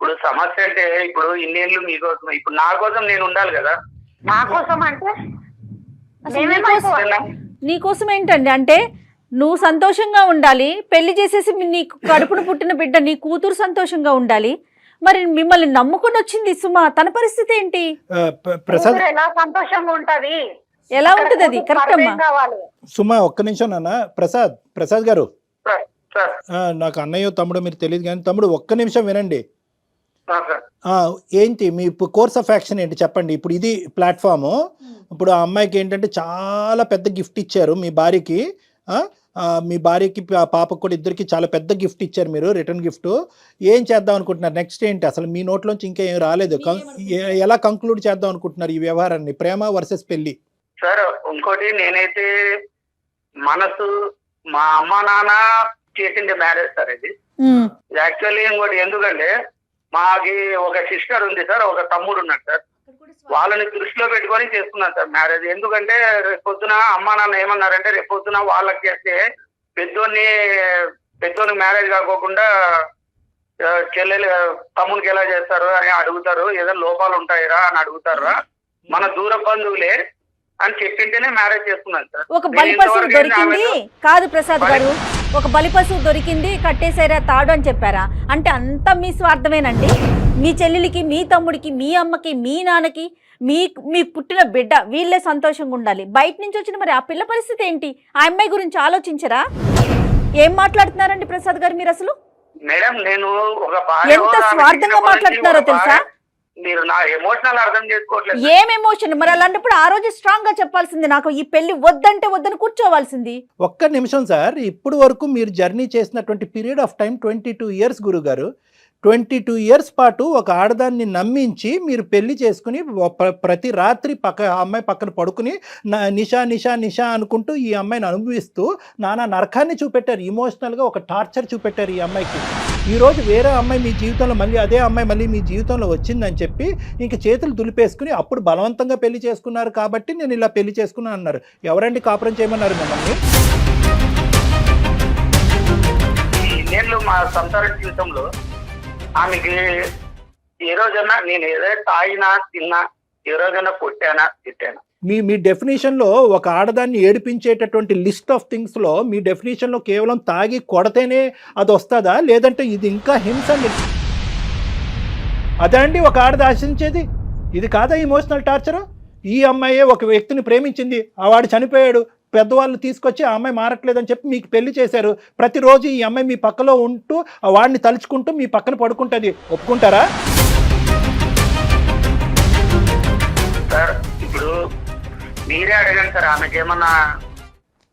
E: ఇప్పుడు సమస్య అంటే ఇప్పుడు ఇన్నేళ్ళు మీకోసం, ఇప్పుడు నా కోసం నేను ఉండాలి కదా.
B: నా కోసం అంటే
C: అసలు
B: మేమేమైపోవాలా?
C: నీకోసం ఏంటండి? అంటే నువ్వు సంతోషంగా ఉండాలి, పెళ్లి చేసేసి నీకు కడుపున పుట్టిన బిడ్డ నీ కూతురు సంతోషంగా ఉండాలి. మరి మిమ్మల్ని నమ్ముకుని వచ్చింది సుమ, తన పరిస్థితి ఏంటి?
D: ప్రసాద్
B: కూతురు ఎలా సంతోషంగా ఉంటది?
C: ఎలా ఉంటది అది? కరెక్ట్ అమ్మా.
B: కావాలి.
D: సుమా ఒక్క నిమిషం నాన్న. ప్రసాద్ గారు,
E: సార్
D: నాకు అన్నయ్య తమ్ముడు మీరు తెలియదు కానీ తమ్ముడు ఒక్క నిమిషం వినండి.
E: సార్
D: ఏంటి మీ కోర్స్ ఆఫ్ యాక్షన్ ఏంటి చెప్పండి. ఇప్పుడు ఇది ప్లాట్ఫాము. ఇప్పుడు ఆ అమ్మాయికి ఏంటంటే చాలా పెద్ద గిఫ్ట్ ఇచ్చారు మీ భార్యకి. మీ భార్యకి పాపకు కూడా ఇద్దరికి చాలా పెద్ద గిఫ్ట్ ఇచ్చారు మీరు, రిటర్న్ గిఫ్ట్. ఏం చేద్దాం అనుకుంటున్నారు నెక్స్ట్ ఏంటి? అసలు మీ నోట్లోంచి ఇంకా ఏం రాలేదు. ఎలా కంక్లూడ్ చేద్దాం అనుకుంటున్నారు ఈ వ్యవహారాన్ని, ప్రేమ వర్సెస్ పెళ్లి?
E: సార్ ఇంకోటి, నేనైతే మనసు మా అమ్మ నాన్న చేసిండే మ్యారేజ్ సార్ ఇది. యాక్చువల్లీ ఇంకోటి ఎందుకంటే మాకి ఒక సిస్టర్ ఉంది సార్, ఒక తమ్ముడు ఉన్నాడు సార్. వాళ్ళని దృష్టిలో పెట్టుకొని చేసుకున్నాను సార్ మ్యారేజ్. ఎందుకంటే రేపొద్దున అమ్మా నాన్న ఏమన్నారంటే రేపొద్దున వాళ్ళకి చేస్తే పెద్దోనికి మ్యారేజ్ కాకోకుండా చెల్లెలు తమ్మునికి ఎలా చేస్తారు అని అడుగుతారు, ఏదైనా లోపాలు ఉంటాయిరా అని అడుగుతారా, మన దూర బంధువులే అని చెప్పింటేనే మ్యారేజ్ చేసుకున్నాను సార్.
C: ఒక బలిపశువు దొరికింది కాదు ప్రసాద్ గారు, ఒక బలిపశువు దొరికింది కట్టేసారా తాడు అని చెప్పారా? అంటే అంతా మీ స్వార్థమేనండి. మీ చెల్లెలికి, మీ తమ్ముడికి, మీ అమ్మకి, మీ నాన్నకి, మీ పుట్టిన బిడ్డ వీళ్ళే సంతోషంగా ఉండాలి. బయట నుంచి వచ్చిన మరి ఆ పిల్ల పరిస్థితి ఏంటి? ఆ అమ్మాయి గురించి ఆలోచించరా? ఏం మాట్లాడుతున్నారండి ప్రసాద్ గారు మీరు? అసలు
E: మేడం నేను ఒక
C: ఎంత స్వార్థంగా మాట్లాడుతున్నారో తెలుసా?
E: మీరు నా ఎమోషనల్ అర్థం చేసుకోవట్లేదు.
C: ఏం ఎమోషన్? మరి అలాంటప్పుడు ఆ రోజు స్ట్రాంగ్ గా చెప్పాల్సింది, నాకు ఈ పెళ్లి వద్దంటే వద్దని కూర్చోవాల్సింది.
D: ఒక్క నిమిషం సార్. ఇప్పుడు వరకు మీరు జర్నీ చేసినటువంటి పీరియడ్ ఆఫ్ టైం 22 ఇయర్స్ గురుగారు. 22 ఇయర్స్ పాటు ఒక ఆడదాన్ని నమ్మించి మీరు పెళ్లి చేసుకుని ప్రతి రాత్రి అమ్మాయి పక్కన పడుకుని నిషా నిషా నిషా అనుకుంటూ ఈ అమ్మాయిని అనుభవిస్తూ నానా నరకాన్ని చూపెట్టారు. ఇమోషనల్గా ఒక టార్చర్ చూపెట్టారు ఈ అమ్మాయికి. ఈరోజు వేరే అమ్మాయి మీ జీవితంలో మళ్ళీ అదే అమ్మాయి మళ్ళీ మీ జీవితంలో వచ్చిందని చెప్పి ఇంక చేతులు దులిపేసుకుని అప్పుడు బలవంతంగా పెళ్లి చేసుకున్నారు కాబట్టి నేను ఇలా పెళ్లి చేసుకున్నాను అన్నారు. ఎవరండి కాపురం చేయమన్నారు మిమ్మల్ని?
E: నేను మా సంసార జీవితంలో ఆమెకి ఏ రోజన్నా నేను ఏదో తాగినా తిన్నా, ఏ రోజైనా కొట్టానా తిట్టానా?
D: మీ డెఫినేషన్లో ఒక ఆడదాన్ని ఏడిపించేటటువంటి లిస్ట్ ఆఫ్ థింగ్స్లో మీ డెఫినేషన్లో కేవలం తాగి కొడితేనే అది వస్తుందా, లేదంటే ఇది ఇంకా హింస? అదే అండి ఒక ఆడది ఆశించేది? ఇది కాదా ఇమోషనల్ టార్చర్? ఈ అమ్మాయే ఒక వ్యక్తిని ప్రేమించింది, ఆ వాడు చనిపోయాడు, పెద్దవాళ్ళు తీసుకొచ్చి ఆ అమ్మాయి మారట్లేదని చెప్పి మీకు పెళ్లి చేశారు. ప్రతిరోజు ఈ అమ్మాయి మీ పక్కలో ఉంటూ ఆ వాడిని తలుచుకుంటూ మీ పక్కన పడుకుంటుంది. ఒప్పుకుంటారా?
E: సార్ ఇప్పుడు మీరే అడగండి సార్, ఆమెకి ఏమన్నా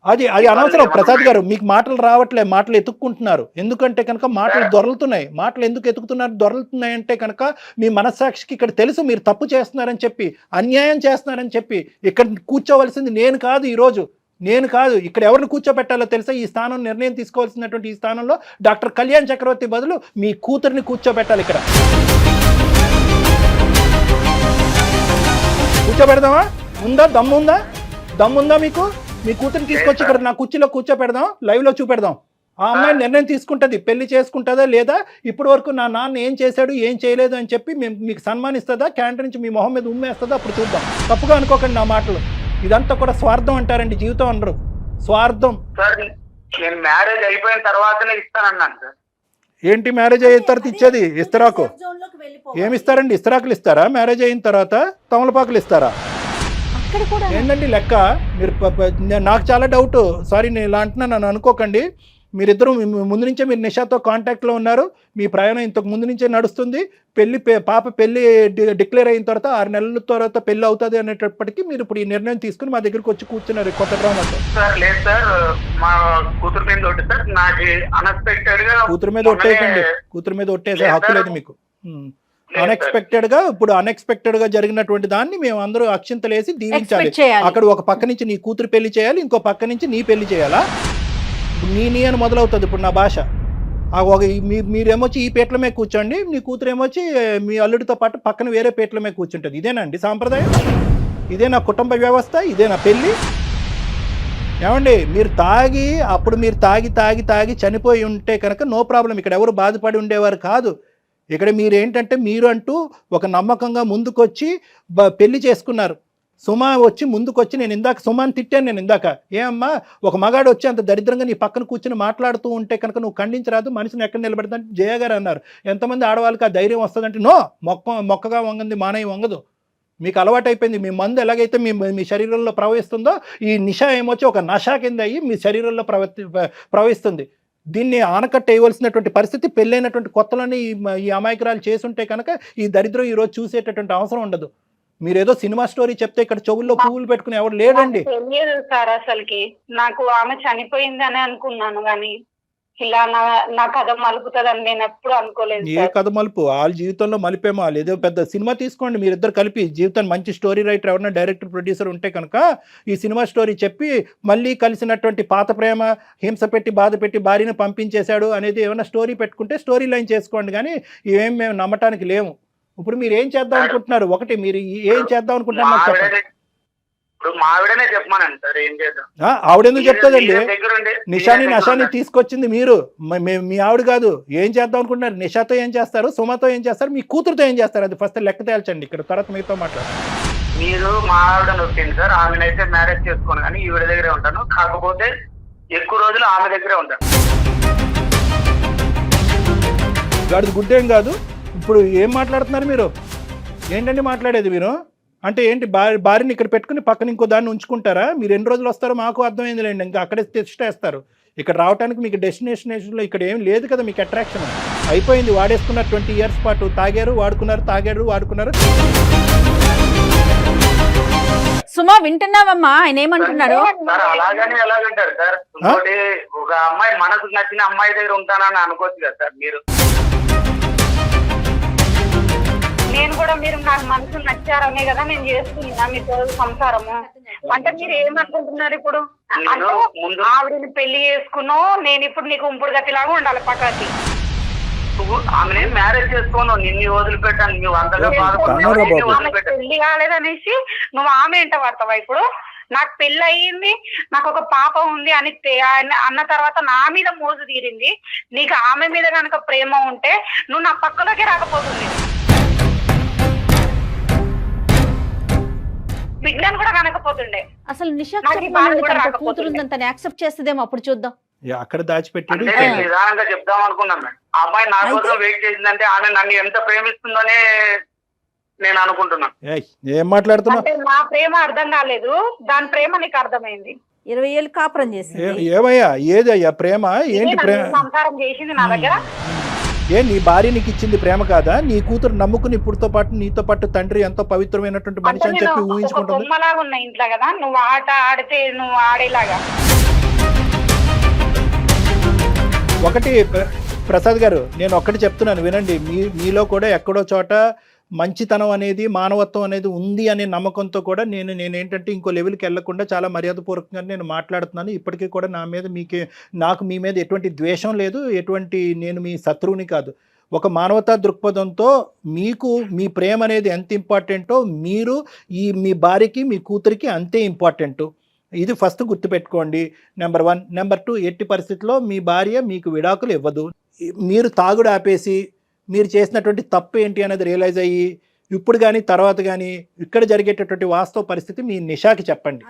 D: అది అనవసరం ప్రసాద్ గారు. మీకు మాటలు రావట్లే, మాటలు ఎత్తుక్కుంటున్నారు. ఎందుకంటే కనుక మాటలు దొరలుతున్నాయి. మాటలు ఎందుకు ఎత్తుకుతున్నారు, దొరలుతున్నాయి అంటే కనుక మీ మనస్సాక్షికి ఇక్కడ తెలుసు మీరు తప్పు చేస్తున్నారని చెప్పి, అన్యాయం చేస్తున్నారని చెప్పి. ఇక్కడ కూర్చోవలసింది నేను కాదు, ఈరోజు నేను కాదు. ఇక్కడ ఎవరిని కూర్చోబెట్టాలో తెలుసా? ఈ స్థానం నిర్ణయం తీసుకోవాల్సినటువంటి ఈ స్థానంలో డాక్టర్ కళ్యాణ్ చక్రవర్తి బదులు మీ కూతురిని కూర్చోబెట్టాలి. ఇక్కడ కూర్చోబెడదామా? ఉందా? దమ్ముందా మీకు? మీ కూతురిని తీసుకొచ్చి ఇక్కడ నా కుర్చీలో కూర్చోపెడదాం, లైవ్లో చూపెడదాం. ఆ అమ్మాయి నిర్ణయం తీసుకుంటుంది, పెళ్లి చేసుకుంటుందా లేదా, ఇప్పటి వరకు నా నాన్న ఏం చేశాడు ఏం చేయలేదు అని చెప్పి మీకు సన్మానిస్తుందా, క్యాంటీన్ నుంచి మీ మొహం మీద ఉమ్మేస్తుందా, అప్పుడు చూద్దాం. తప్పుగా అనుకోకండి నా మాటలు. ఇదంతా కూడా స్వార్థం అంటారండి, జీవితం అనరు, స్వార్థం.
E: సార్ నేను మ్యారేజ్ అయిపోయిన తర్వాతనే ఇస్తానన్నాను సార్.
D: ఏంటి మ్యారేజ్ అయిన తర్వాత ఇచ్చేది? ఇస్తరాకు ఏమి ఇస్తారండి? ఇస్తరాకులు ఇస్తారా మ్యారేజ్ అయిన తర్వాత? తమలపాకులు ఇస్తారా? ఏంటండి లెక్క? మీరు నాకు చాలా డౌట్. సారీ నేను ఇలా అంటున్నా, నన్ను అనుకోకండి. మీరిద్దరూ ముందు నుంచే మీరు నిషాతో కాంటాక్ట్లో ఉన్నారు, మీ ప్రయాణం ఇంతకు ముందు నుంచే నడుస్తుంది. పాప పెళ్లి డిక్లేర్ అయిన తర్వాత 6 నెలల తర్వాత పెళ్లి అవుతుంది అనేటప్పటికీ మీరు ఇప్పుడు ఈ నిర్ణయం తీసుకుని మా దగ్గరికి వచ్చి కూర్చున్నారు కొత్త డ్రామాతో.
E: సార్ లేదు సార్, మా కూతురు మీద ఒకటి సార్, నాకు అన్ఎక్స్పెక్టెడ్ గా
D: కూతురు మీద ఒట్టేయకండి. కూతురు మీద ఒట్టేసే హక్కు లేదు మీకు. అన్ఎక్స్పెక్టెడ్ గా జరిగినటువంటి దాన్ని మేము అందరూ అక్షింతలేసి దీవించాలి. అక్కడ ఒక పక్క నుంచి నీ కూతురు పెళ్లి చేయాలి, ఇంకో పక్క నుంచి నీ పెళ్లి చేయాలా? నీ అని మొదలవుతుంది ఇప్పుడు నా భాష. మీరేమొచ్చి ఈ పీటల మీద కూర్చోండి, నీ కూతురు ఏమొచ్చి మీ అల్లుడితో పాటు పక్కన వేరే పీటల మీద కూర్చుంటుంది. ఇదేనండి సాంప్రదాయం? ఇదే నా కుటుంబ వ్యవస్థ? ఇదే నా పెళ్ళి? ఏమండి మీరు తాగి చనిపోయి ఉంటే కనుక నో ప్రాబ్లం, ఇక్కడ ఎవరు బాధపడి ఉండేవారు కాదు. ఇక్కడ మీరేంటంటే మీరు అంటూ ఒక నమ్మకంగా ముందుకొచ్చి పెళ్లి చేసుకున్నారు. సుమ వచ్చి ముందుకొచ్చి, నేను ఇందాక సుమాని తిట్టాను, నేను ఇందాక ఏమమ్మా ఒక మగాడు వచ్చి అంత దరిద్రంగా నీ పక్కన కూర్చొని మాట్లాడుతూ ఉంటే కనుక నువ్వు ఖండించరాదు, మనిషిని ఎక్కడ నిలబెడతాంటే జయ గారు అన్నారు. ఎంతమంది ఆడవాళ్ళకి ఆ ధైర్యం వస్తుందంటే నో, మొక్కగా వంగంది మానయ్య వంగదు. మీకు అలవాటు అయిపోయింది. మీ మందు ఎలాగైతే మీ శరీరంలో ప్రవహిస్తుందో ఈ నిష ఏమొచ్చి ఒక నషా కింద అయ్యి మీ శరీరంలో ప్రవహిస్తుంది. దీన్ని ఆనకట్ట వేయవలసినటువంటి పరిస్థితి పెళ్ళైనటువంటి కొత్తలోనే ఈ అమాయకురాలు చేసుంటే కనుక ఈ దరిద్రం ఈరోజు చూసేటటువంటి అవసరం ఉండదు. మీరేదో సినిమా స్టోరీ చెప్తే ఇక్కడ చెవుల్లో పువ్వులు పెట్టుకుని ఎవరు లేడండి.
B: తెలియదు సార్, అసలుకి నాకు ఆమె చనిపోయింది అని అనుకున్నాను, కానీ ఇలా నా కథ మలుపుతుందని నేను ఎప్పుడు అనుకోలేదు.
D: ఏ కథ మలుపు? వాళ్ళ జీవితంలో మలిపేమో. వాళ్ళు ఏదో పెద్ద సినిమా తీసుకోండి మీరిద్దరు కలిపి, జీవితాన్ని మంచి స్టోరీ రైటర్ ఎవరైనా డైరెక్టర్ ప్రొడ్యూసర్ ఉంటే కనుక ఈ సినిమా స్టోరీ చెప్పి మళ్ళీ కలిసినటువంటి పాత ప్రేమ హింస పెట్టి బాధ పెట్టి భార్యను పంపించేశాడు అనేది ఏమైనా స్టోరీ పెట్టుకుంటే స్టోరీ లైన్ చేసుకోండి. కానీ ఇవేం మేము నమ్మటానికి లేము. ఇప్పుడు మీరు ఏం చేద్దాం అనుకుంటున్నారు? ఒకటి మీరు ఏం చేద్దాం అనుకుంటున్నారు చెప్పండి.
E: ఇప్పుడు మా ఆవిడనే చెప్పమానండి సార్, ఏం చేద్దాం?
D: ఆవిడెందుకు చెప్తుందండి? నిషాని తీసుకొచ్చింది మీరు, మీ ఆవిడ కాదు. ఏం చేద్దాం అనుకుంటున్నారు? నిషాతో ఏం చేస్తారు, సుమతో ఏం చేస్తారు, మీ కూతురుతో ఏం చేస్తారు? అది ఫస్ట్ లెక్క తేల్చండి. ఇక్కడ తర్వాత మీతో మాట్లాడు.
E: మీరు మా ఆవిడ నొప్పింది సార్, ఆమెనైతే మ్యారేజ్ చేసుకోను కానీ ఈవిడ దగ్గరే ఉంటాను. కాకపోతే ఎక్కువ రోజులు ఆమె దగ్గరే ఉంటాను.
D: గాడిది గుడ్డేం కాదు. ఇప్పుడు ఏం మాట్లాడుతున్నారు మీరు? ఏంటండి మాట్లాడేది మీరు? అంటే ఏంటి, భార్యని ఇక్కడ పెట్టుకుని పక్కన ఇంకో దాన్ని ఉంచుకుంటారా? మీరు ఎన్ని రోజులు వస్తారో మాకు అర్థమైంది లేండి. ఇంకా అక్కడే తెచ్చేస్తారు. ఇక్కడ రావడానికి మీకు డెస్టినేషన్లో ఇక్కడ ఏం లేదు కదా. మీకు అట్రాక్షన్ అయిపోయింది. వాడేసుకున్నారు 20 years పాటు. తాగారు, వాడుకున్నారు, తాగారు, వాడుకున్నారు.
C: సుమా వింటున్నావమ్మా ఆయన ఏమంటున్నారు?
E: సార్ అలాగని ఎలాగంటారు సార్? ఇంకోటి, ఒక అమ్మాయి మనకు నచ్చిన అమ్మాయి దగ్గర ఉంటానని అనుకోవచ్చు కదా సార్ మీరు.
B: నేను కూడా మీరు నాకు మనసు నచ్చారనే కదా నేను చేస్తున్నా మీతో సంసారము. అంటే మీరు ఏమనుకుంటున్నారు ఇప్పుడు? అంటే ఆవిడని పెళ్లి చేసుకున్నావు, నేను ఇప్పుడు నీకు ఉంపుడు గతిలాగా ఉండాలి పక్కకి.
E: ఆమె మ్యారేజ్ చేసుకోను, నిన్ను వదిలిపెట్టాను. నువ్వు అంతగా
B: పెళ్లి కాలేదనేసి నువ్వు ఆమె ఎంట పడతావా? ఇప్పుడు నాకు పెళ్లి అయ్యింది, నాకు ఒక పాప ఉంది అని అన్న తర్వాత నా మీద మోజు తీరింది. నీకు ఆమె మీద కనుక ప్రేమ ఉంటే నువ్వు నా పక్కలోకి రాకపోతుంది. బిడ్డను కూడా కనకపోతుండే.
C: అసలు నిషా కూతురుందని తను యాక్సెప్ట్ చేస్తుందేమో, అప్పుడు చూద్దాం.
D: అక్కడ దాచిపెట్టాడు.
E: నిదానంగా చెప్దాం అనుకున్నాను. ఆ అమ్మాయి నా కోసం వెయిట్ చేసిందంటే ఆమె నన్ను ఎంత ప్రేమిస్తుందనే నేను అనుకుంటున్నాను.
D: ఏం మాట్లాడుతున్నా?
B: నా ప్రేమ అర్థం కాలేదు, దాని ప్రేమ నీకు అర్థమైంది.
C: 20 ఏళ్ళు కాపురం చేసింది.
D: ఏమయ్యా? ఏదయ్యా ప్రేమ? ఏంటి ప్రేమ?
B: సంసారం చేసింది నా దగ్గర.
D: ఏ నీ భార్య నీకు ఇచ్చింది ప్రేమ కాదా? నీ కూతురు నమ్ముకుని ఇప్పుడుతో పాటు నీతో పాటు తండ్రి ఎంతో పవిత్రమైనటువంటి మనిషి అని చెప్పి ఊహించుకుంటుంది.
B: బొమ్మలాగా ఉన్నా ఇంట్లో కదా, నువ్వు ఆట ఆడితే నువ్వు ఆడేలాగా.
D: ఒకటి ప్రసాద్ గారు, నేను ఒక్కటి చెప్తున్నాను వినండి. మీలో కూడా ఎక్కడో చోట మంచితనం అనేది, మానవత్వం అనేది ఉంది అనే నమ్మకంతో కూడా నేనేంటంటే ఇంకో లెవెల్కి వెళ్లకుండా చాలా మర్యాదపూర్వకంగా నేను మాట్లాడుతున్నాను. ఇప్పటికీ కూడా నాకు మీ మీద ఎటువంటి ద్వేషం లేదు, నేను మీ శత్రువుని కాదు. ఒక మానవతా దృక్పథంతో మీకు మీ ప్రేమ అనేది ఎంత ఇంపార్టెంటో మీరు మీ భార్యకి మీ కూతురికి అంతే ఇంపార్టెంట్. ఇది ఫస్ట్ గుర్తుపెట్టుకోండి. నెంబర్ 1. నెంబర్ 2, ఎట్టి పరిస్థితుల్లో మీ భార్య మీకు విడాకులు ఇవ్వదు. మీరు తాగుడు ఆపేసి మీరు చేసినటువంటి తప్పు ఏంటి అనేది రియలైజ్ అయ్యి ఇప్పుడు కానీ తర్వాత కానీ ఇక్కడ జరిగేటటువంటి వాస్తవ పరిస్థితి మీ నిషాకి చెప్పండి.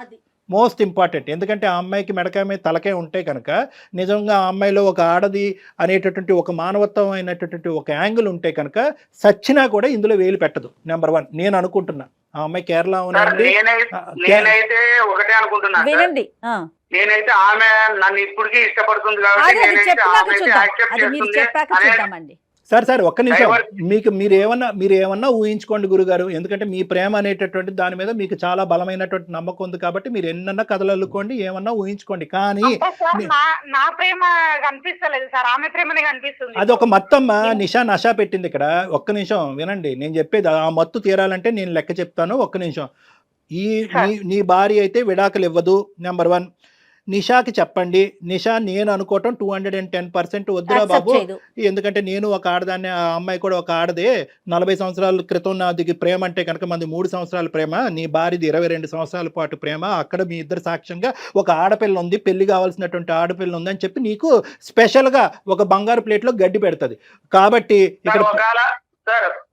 D: Most important. ఎందుకంటే ఆ అమ్మాయికి మెడకాయ మీద తలకాయ ఉంటే కనుక నిజంగా ఆ అమ్మాయిలో ఒక ఆడది అనేటటువంటి ఒక మానవత్వం అయినటువంటి ఒక యాంగిల్ ఉంటే కనుక సచ్చినా కూడా ఇందులో వేలు పెట్టదు. నెంబర్ 1 నేను అనుకుంటున్నా. ఆ అమ్మాయి కేరళ
E: నేనైతే ఒకటే అనుకుంటున్నా.
C: వినండి,
E: నేనైతే ఆమె నన్ను ఇప్పటికీ ఇష్టపడుతుంది కాబట్టి
D: సార్ ఒక్క నిమిషం. మీరు ఏమన్నా ఊహించుకోండి గురుగారు. ఎందుకంటే మీ ప్రేమ అనేటటువంటి దాని మీద మీకు చాలా బలమైనటువంటి నమ్మకం ఉంది కాబట్టి మీరు ఎన్నన్నా కథలు అల్లుకోండి, ఏమన్నా ఊహించుకోండి. కానీ
B: నా ప్రేమ కనిపిస్తలేదు సార్, ఆమె ప్రేమనే కనిపిస్తుంది.
D: అది ఒక మత్తమ్మ. నషా పెట్టింది ఇక్కడ. ఒక్క నిమిషం వినండి నేను చెప్పేది. ఆ మత్తు తీరాలంటే నేను లెక్క చెప్తాను. ఒక్క నిమిషం. నీ భార్య అయితే విడాకులు ఇవ్వదు. నెంబర్ 1. నిషాకి చెప్పండి. నిషా నేను అనుకోవటం 210% వద్దురా
C: Accept
D: బాబు,
C: చేయదు.
D: ఎందుకంటే నేను ఒక ఆడదాన్ని, ఆ అమ్మాయి కూడా ఒక ఆడదే. 40 సంవత్సరాల క్రితం నాది ప్రేమ అంటే కనుక మంది 3 సంవత్సరాల ప్రేమ, నీ భార్యది 22 సంవత్సరాల పాటు ప్రేమ. అక్కడ మీ ఇద్దరు సాక్ష్యంగా ఒక ఆడపిల్ల ఉంది, పెళ్లి కావాల్సినటువంటి ఆడపిల్ల ఉంది అని చెప్పి నీకు స్పెషల్గా ఒక బంగారు ప్లేట్లో గడ్డి పెడుతుంది. కాబట్టి ఇక్కడ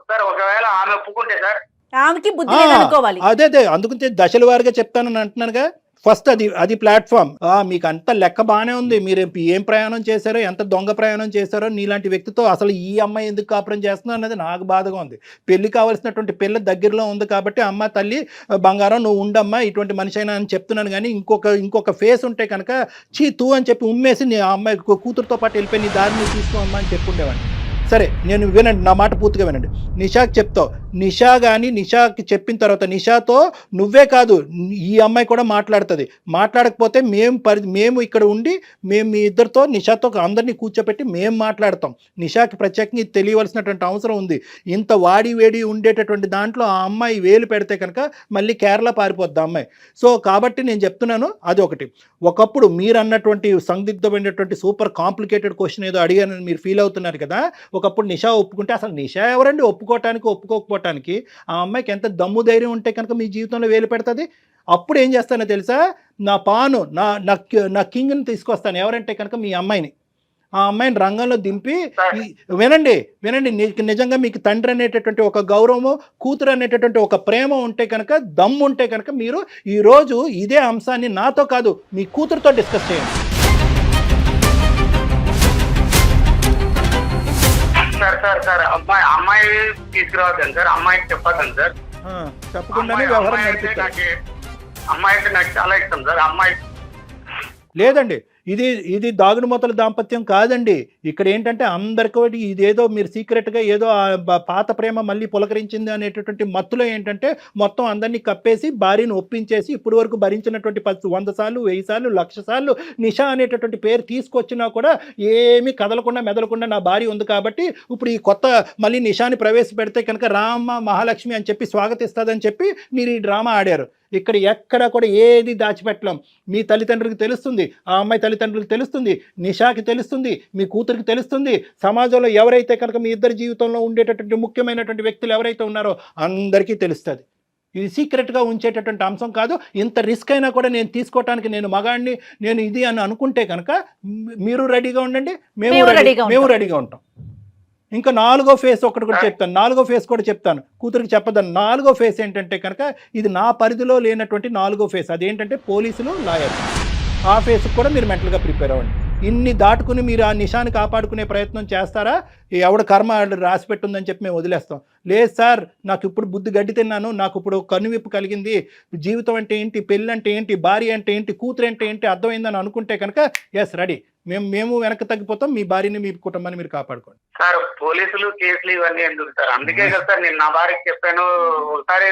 E: సార్ ఒకవేళ ఆమె ఒప్పుకుంటే సార్,
C: ఆమెకి బుద్ధి లేదనుకోవాలి.
D: అదే అందుకు దశల వారిగా చెప్తానని అంటున్నానుగా. ఫస్ట్ అది ప్లాట్ఫామ్. మీకు అంత లెక్క బాగానే ఉంది, మీరు ఏం ప్రయాణం చేశారో, ఎంత దొంగ ప్రయాణం చేశారో, నీలాంటి వ్యక్తితో అసలు ఈ అమ్మాయి ఎందుకు కాపురం చేస్తున్నా అనేది నాకు బాధగా ఉంది. పెళ్లి కావాల్సినటువంటి పిల్ల దగ్గరలో ఉంది కాబట్టి అమ్మ తల్లి బంగారం నువ్వు ఉండమ్మా ఇటువంటి మనిషి అయినా అని చెప్తున్నాను. కానీ ఇంకొక ఫేస్ ఉంటే కనుక తూ అని చెప్పి ఉమ్మేసి నీ అమ్మాయి కూతురుతో పాటు వెళ్ళిపోయి నీ దారిని తీసుకోమ్మా అని చెప్పుండేవాడిని. సరే, నేను వినండి, నా మాట పూర్తిగా వినండి. నిషాకి చెప్తావు. నిషా కానీ నిషాకి చెప్పిన తర్వాత నిషాతో నువ్వే కాదు ఈ అమ్మాయి కూడా మాట్లాడుతుంది. మాట్లాడకపోతే మేము ఇక్కడ ఉండి మేము మీ ఇద్దరితో నిషాతో అందరినీ కూర్చోపెట్టి మేము మాట్లాడతాం. నిషాకి ప్రత్యేకంగా ఇది తెలియవలసినటువంటి అవసరం ఉంది. ఇంత వాడి వేడి ఉండేటటువంటి దాంట్లో ఆ అమ్మాయి వేలు పెడితే కనుక మళ్ళీ కేరళ పారిపోద్ది ఆ అమ్మాయి. సో కాబట్టి నేను చెప్తున్నాను, అది ఒకటి. ఒకప్పుడు మీరు అన్నటువంటి సందిగ్ధమైనటువంటి సూపర్ కాంప్లికేటెడ్ క్వశ్చన్ ఏదో అడిగానని మీరు ఫీల్ అవుతున్నారు కదా. ఒకప్పుడు నిషా ఒప్పుకుంటే, అసలు నిషా ఎవరండి ఒప్పుకోవటానికి ఒప్పుకోకపోవటానికి? ఆ అమ్మాయికి ఎంత దమ్ము ధైర్యం ఉంటే కనుక మీ జీవితంలో వేలు పెడుతుంది. అప్పుడు ఏం చేస్తానో తెలుసా, నా పాను నా కింగ్ని తీసుకొస్తాను. ఎవరంటే కనుక మీ అమ్మాయిని, ఆ అమ్మాయిని రంగంలో దింపి, వినండి నిజంగా మీకు తండ్రి అనేటటువంటి ఒక గౌరవము, కూతురు అనేటటువంటి ఒక ప్రేమ ఉంటే కనుక, దమ్ము ఉంటే కనుక మీరు ఈరోజు ఇదే అంశాన్ని నాతో కాదు మీ కూతురుతో డిస్కస్ చేయండి.
E: సార్ అమ్మాయి తీసుకురావద్దండి సార్, అమ్మాయికి చెప్పొద్దండి సార్.
D: తప్పకుండానే వ్యవహారం నడిపిస్తారు.
E: అమ్మాయి అంటే నాకు చాలా ఇష్టం సార్. అమ్మాయి
D: లేదండి, ఇది దాగుడు మూతల దాంపత్యం కాదండి. ఇక్కడ ఏంటంటే అందరికీ ఇదేదో మీరు సీక్రెట్గా ఏదో పాత ప్రేమ మళ్ళీ పులకరించింది అనేటటువంటి మత్తులో ఏంటంటే మొత్తం అందరినీ కప్పేసి భార్యను ఒప్పించేసి ఇప్పుడు వరకు భరించినటువంటి 100 సార్లు 1000 సార్లు 1,00,000 సార్లు నిషా అనేటటువంటి పేరు తీసుకొచ్చినా కూడా ఏమీ కదలకుండా మెదలకుండా నా భార్య ఉంది కాబట్టి ఇప్పుడు ఈ కొత్త మళ్ళీ నిషాని ప్రవేశపెడితే కనుక రామ మహాలక్ష్మి అని చెప్పి స్వాగతిస్తుందని చెప్పి మీరు ఈ డ్రామా ఆడారు. ఇక్కడ ఎక్కడ కూడా ఏది దాచిపెట్టలేం. మీ తల్లిదండ్రులకు తెలుస్తుంది, ఆ అమ్మాయి తల్లిదండ్రులకు తెలుస్తుంది, నిషాకి తెలుస్తుంది, మీ కూతురికి తెలుస్తుంది. సమాజంలో ఎవరైతే కనుక మీ ఇద్దరి జీవితంలో ఉండేటటువంటి ముఖ్యమైనటువంటి వ్యక్తులు ఎవరైతే ఉన్నారో అందరికీ తెలుస్తుంది. ఇది సీక్రెట్గా ఉంచేటటువంటి అంశం కాదు. ఇంత రిస్క్ అయినా కూడా నేను తీసుకోవటానికి నేను మగాడిని, నేను ఇది అని అనుకుంటే కనుక మీరు రెడీగా ఉండండి, మేము రెడీగా ఉంటాం. ఇంకా 4వ ఫేస్ ఒకటి కూడా చెప్తాను, 4వ ఫేస్ కూడా చెప్తాను, కూతురికి చెప్పదని. 4వ ఫేస్ ఏంటంటే కనుక ఇది నా పరిధిలో లేనటువంటి 4వ ఫేస్. అదేంటంటే పోలీసులు, లాయర్. ఆ ఫేస్కి కూడా మీరు మెంటల్గా ప్రిపేర్ అవ్వండి. ఇన్ని దాటుకుని మీరు ఆ నిషాని కాపాడుకునే ప్రయత్నం చేస్తారా? ఎవడ కర్మ రాసి పెట్టుందని చెప్పి మేము వదిలేస్తాం. లేదు సార్, నాకు ఇప్పుడు బుద్ధి గడ్డి తిన్నాను, నాకు ఇప్పుడు కనువిప్పు కలిగింది, జీవితం అంటే ఏంటి, పెళ్ళి అంటే ఏంటి, భార్య అంటే ఏంటి, కూతురు అంటే ఏంటి అర్థమైందని అనుకుంటే కనుక ఎస్ రెడీ, మేము వెనక్కి తగ్గిపోతాం. మీ భార్యని మీ కుటుంబాన్ని మీరు కాపాడుకోండి.
E: సార్ పోలీసులు కేసులు ఇవన్నీ ఎందుకు సార్? అందుకే కదా సార్ నేను నా భార్యకి చెప్పాను. ఒకసారి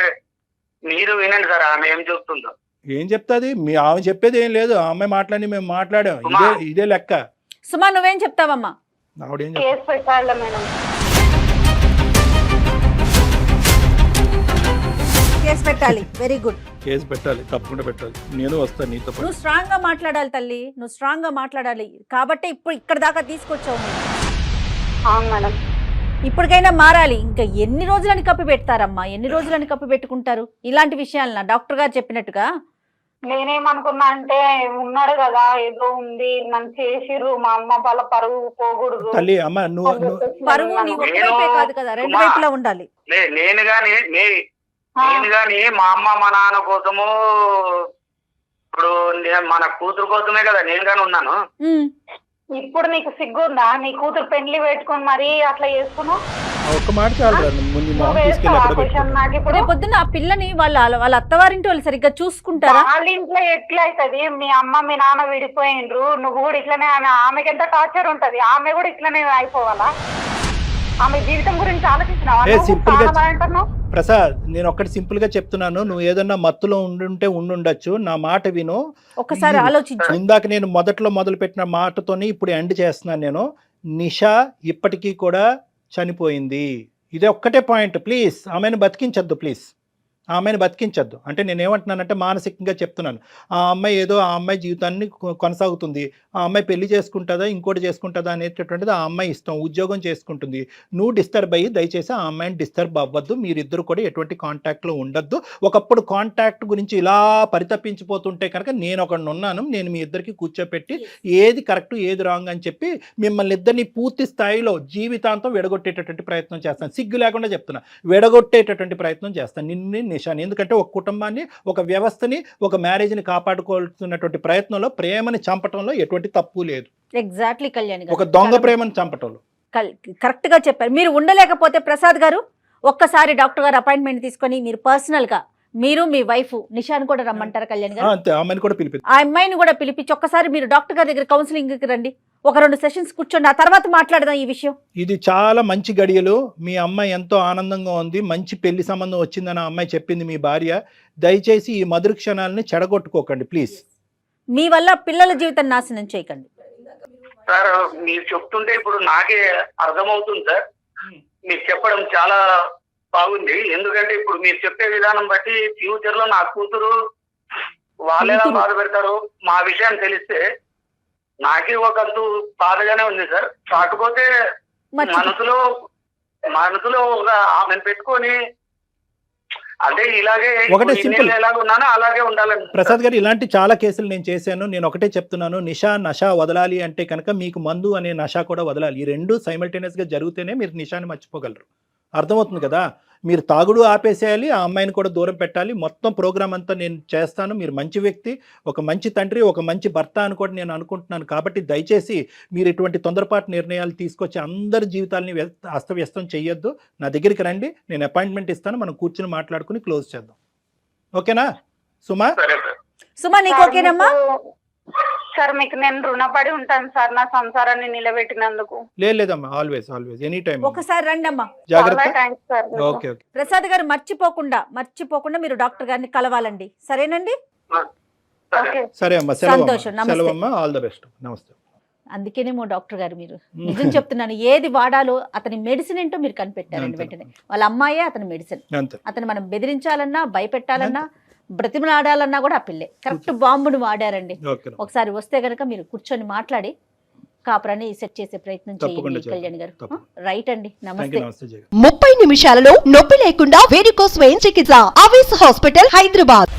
E: మీరు వినండి సార్ ఆమె ఏం చెప్తుందో.
D: ఏం చెప్తాది? ఆమె చెప్పేది ఏం లేదు, ఆ అమ్మాయి మాట్లాడి మేము మాట్లాడాం, ఇదే లెక్క.
C: సుమా నువ్వేం చెప్తావమ్మా?
D: ఆవిడేం
B: కేసు పెట్టాలి మేడం.
C: కేసు పెట్టాలి. Very good.
D: కేసు పెట్టాలి, తప్పకుండా పెట్టాలి. నేను వస్తాను నీతో పాటు.
C: నువ్వు స్ట్రాంగ్ గా మాట్లాడాలి తల్లి, నువ్వు స్ట్రాంగ్ గా మాట్లాడాలి కాబట్టి ఇప్పుడు ఇక్కడ దాకా తీసుకొచ్చావు.
B: అవును మేడం.
C: ఇప్పటికైనా మారాలి. ఇంకా ఎన్ని రోజులని కప్పి పెడతారమ్మా, ఎన్ని రోజులని కప్పి పెట్టుకుంటారు ఇలాంటి విషయాలన? డాక్టర్ గారు చెప్పినట్టుగా
B: నేనేమనుకున్నా అంటే ఉన్నాడు కదా ఏదో ఉంది, నన్ను చేసిర్రు, మా అమ్మ వాళ్ళ పరువు పోకూడదు.
D: తల్లి అమ్మ
C: పరువు నీ ఒక్కవైపే కాదు కదా, రెండు వైపులా ఉండాలి.
E: నేను గాని మా అమ్మ మా నాన్న కోసము, ఇప్పుడు మన కూతురు కోసమే కదా నేను గాని ఉన్నాను.
B: ఇప్పుడు నీకు సిగ్గుందా? నీ కూతురు పెండ్లి పెట్టుకుని మరి అట్లా చేసుకున్నావు?
D: ఒక్క మాట
C: పొద్దున్న ఆ పిల్లని వాళ్ళ అత్తవారింటి వాళ్ళు సరిగ్గా చూసుకుంటారా?
B: వాళ్ళ ఇంట్లో ఎట్లా అవుతుంది? మీ అమ్మ మీ నాన్న విడిపోయిండ్రు, నువ్వు కూడా ఇట్లనే. ఆమెకి ఎంత టార్చర్ ఉంటది, ఆమె కూడా ఇట్లనే అయిపోవాలా? ఆమె జీవితం గురించి ఆలోచించినావా?
D: ప్రసాద్, నేను ఒక్కటి సింపుల్ గా చెప్తున్నాను, నువ్వు ఏదన్నా మత్తులో ఉండుండొచ్చు, నా మాట విను
C: ఒకసారి ఆలోచించు.
D: ఇందాక నేను మొదలు పెట్టిన మాటతోని ఇప్పుడు ఎండ్ చేస్తున్నాను. నేను నిషా ఇప్పటికీ కూడా చనిపోయింది, ఇదే ఒక్కటే పాయింట్. ప్లీజ్ ఆమెను బతికించద్దు ప్లీజ్. ఆ అమ్మాయిని బతికించద్దు. అంటే నేను ఏమంటున్నానంటే మానసికంగా చెప్తున్నాను. ఆ అమ్మాయి జీవితాన్ని కొనసాగుతుంది. ఆ అమ్మాయి పెళ్లి చేసుకుంటుందా ఇంకోటి చేసుకుంటుందా అనేటటువంటిది ఆ అమ్మాయి ఇష్టం. ఉద్యోగం చేసుకుంటుంది. నువ్వు డిస్టర్బ్ అయ్యి దయచేసి ఆ అమ్మాయిని డిస్టర్బ్ అవ్వద్దు. మీరిద్దరు కూడా ఎటువంటి కాంటాక్ట్లో ఉండొద్దు. ఒకప్పుడు కాంటాక్ట్ గురించి ఇలా పరితపించిపోతుంటే కనుక నేను ఒకడిని ఉన్నాను. నేను మీ ఇద్దరికి కూర్చోపెట్టి ఏది కరెక్ట్ ఏది రాంగ్ అని చెప్పి మిమ్మల్ని ఇద్దరిని పూర్తి స్థాయిలో జీవితాంతం విడగొట్టేటటువంటి ప్రయత్నం చేస్తాను. సిగ్గు లేకుండా చెప్తున్నా, విడగొట్టేటటువంటి ప్రయత్నం చేస్తాను నిన్ను నిషాని. ఎందుకంటే ఒక కుటుంబాన్ని, ఒక వ్యవస్థని, ఒక మ్యారేజ్ని కాపాడుకోవాల్సినటువంటి ప్రయత్నంలో ప్రేమని చంపటంలో ఎటువంటి తప్పు లేదు.
C: ఎగ్జాక్ట్లీ కళ్యాణ్ గారు,
D: ఒక దొంగ ప్రేమని చంపటంలో
C: కరెక్ట్ గా చెప్పారు. మీరు ఉండలేకపోతే ప్రసాద్ గారు ఒక్కసారి డాక్టర్ గారు అపాయింట్మెంట్ తీసుకొని మీరు పర్సనల్ గా మీరు మీ వైఫ్ నిషాని కూడా రమ్మంటారు కళ్యాణ్ గారు.
D: అంతే, అమ్మాయిని కూడా పిలిపి
C: ఆ అమ్మాయిని కూడా పిలిపించి ఒక్కసారి మీరు డాక్టర్ గారి దగ్గర కౌన్సిలింగ్కి రండి. ఒక 2 సెషన్స్ కూర్చోండి, ఆ తర్వాత మాట్లాడదాం ఈ విషయం.
D: ఇది చాలా మంచి గడియలు. మీ అమ్మాయి ఎంతో ఆనందంగా ఉంది. మంచి పెళ్లి సంబంధం వచ్చిందని ఆ అమ్మాయి చెప్పింది మీ భార్య. దయచేసి ఈ మధుర క్షణాలని చెడగొట్టుకోకండి ప్లీజ్.
C: మీ వల్ల పిల్లల జీవితం నాశనం చేయకండి
E: సార్. మీరు చెప్తుంటే ఇప్పుడు నాకే అర్థమవుతుంది సార్. మీరు చెప్పడం చాలా బాగుంది. ఎందుకంటే ఇప్పుడు మీరు చెప్పే విధానం బట్టి ఫ్యూచర్ లో నా కూతురు వాళ్ళు ఎలా బాధ పెడతారు మా విషయం తెలిస్తే నాకే ఒకంతు బాధగానే ఉంది సార్. కాకపోతే మనసులో ఒక ఆమెను పెట్టుకొని అంటే ఇలాగే
D: ఒకటే సింపుల్,
E: ఎలాగ ఉన్నానో అలాగే ఉండాలని.
D: ప్రసాద్ గారు ఇలాంటి చాలా కేసులు నేను చేశాను. నేను ఒకటే చెప్తున్నాను, నష వదలాలి అంటే కనుక మీకు మందు అనే నష కూడా వదలాలి. ఈ రెండు సైమల్టేనియస్ గా జరిగితేనే మీరు నిషాని మర్చిపోగలరు. అర్థమవుతుంది కదా? మీరు తాగుడు ఆపేసేయాలి, ఆ అమ్మాయిని కూడా దూరం పెట్టాలి. మొత్తం ప్రోగ్రామ్ అంతా నేను చేస్తాను. మీరు మంచి వ్యక్తి, ఒక మంచి తండ్రి, ఒక మంచి భర్త అని కూడా నేను అనుకుంటున్నాను. కాబట్టి దయచేసి మీరు ఇటువంటి తొందరపాటు నిర్ణయాలు తీసుకొచ్చి అందరి జీవితాలని అస్తవ్యస్తం చెయ్యొద్దు. నా దగ్గరికి రండి, నేను అపాయింట్మెంట్ ఇస్తాను. మనం కూర్చుని మాట్లాడుకుని క్లోజ్ చేద్దాం. ఓకేనా సుమా?
C: సుమా నీకు ఓకేనమ్మా?
B: సార్ మీకు నేను రుణపడి ఉంటాను సార్ నా సంసారాన్ని నిలబెట్టినందుకు.
D: లేదమ్మా, ఆల్వేస్ ఎనీ టైం.
C: ఒకసారి రండి అమ్మా.
D: జాగ్రత్త.
B: Thanks sir.
D: ఓకే.
C: ప్రసాద్ గారు మర్చిపోకుండా మీరు డాక్టర్ గారిని కలవాలండి. సరేనండి?
D: సరే అమ్మా,
C: సంతోషం.
D: సెలవు అమ్మా. All the best. నమస్తే.
C: అందుకేనేమో డాక్టర్ గారు మీరు నిజం చెప్తున్నాను, ఏది వాడాలో అతని మెడిసిన్ ఏంటో మీరు కనిపెట్టారండి వెంటనే. వాళ్ళ అమ్మాయే అతని మెడిసిన్. అతను మనం బెదిరించాలన్నా, భయపెట్టాలన్నా, బ్రతిమలాడాలన్నా కూడా ఆ పిల్లే కరెక్ట్ బాంబును వాడారండి. ఒకసారి వస్తే గనక మీరు కూర్చొని మాట్లాడి కాపురాన్ని సెట్ చేసే ప్రయత్నం చేయండి కళ్యాణ్ గారు. రైట్ అండి, నమస్తే.
A: 30 నిమిషాలలో నొప్పి లేకుండా వేడికోస్ వెయిన్ చికిత్స. ఆవేశ హాస్పిటల్, హైదరాబాద్.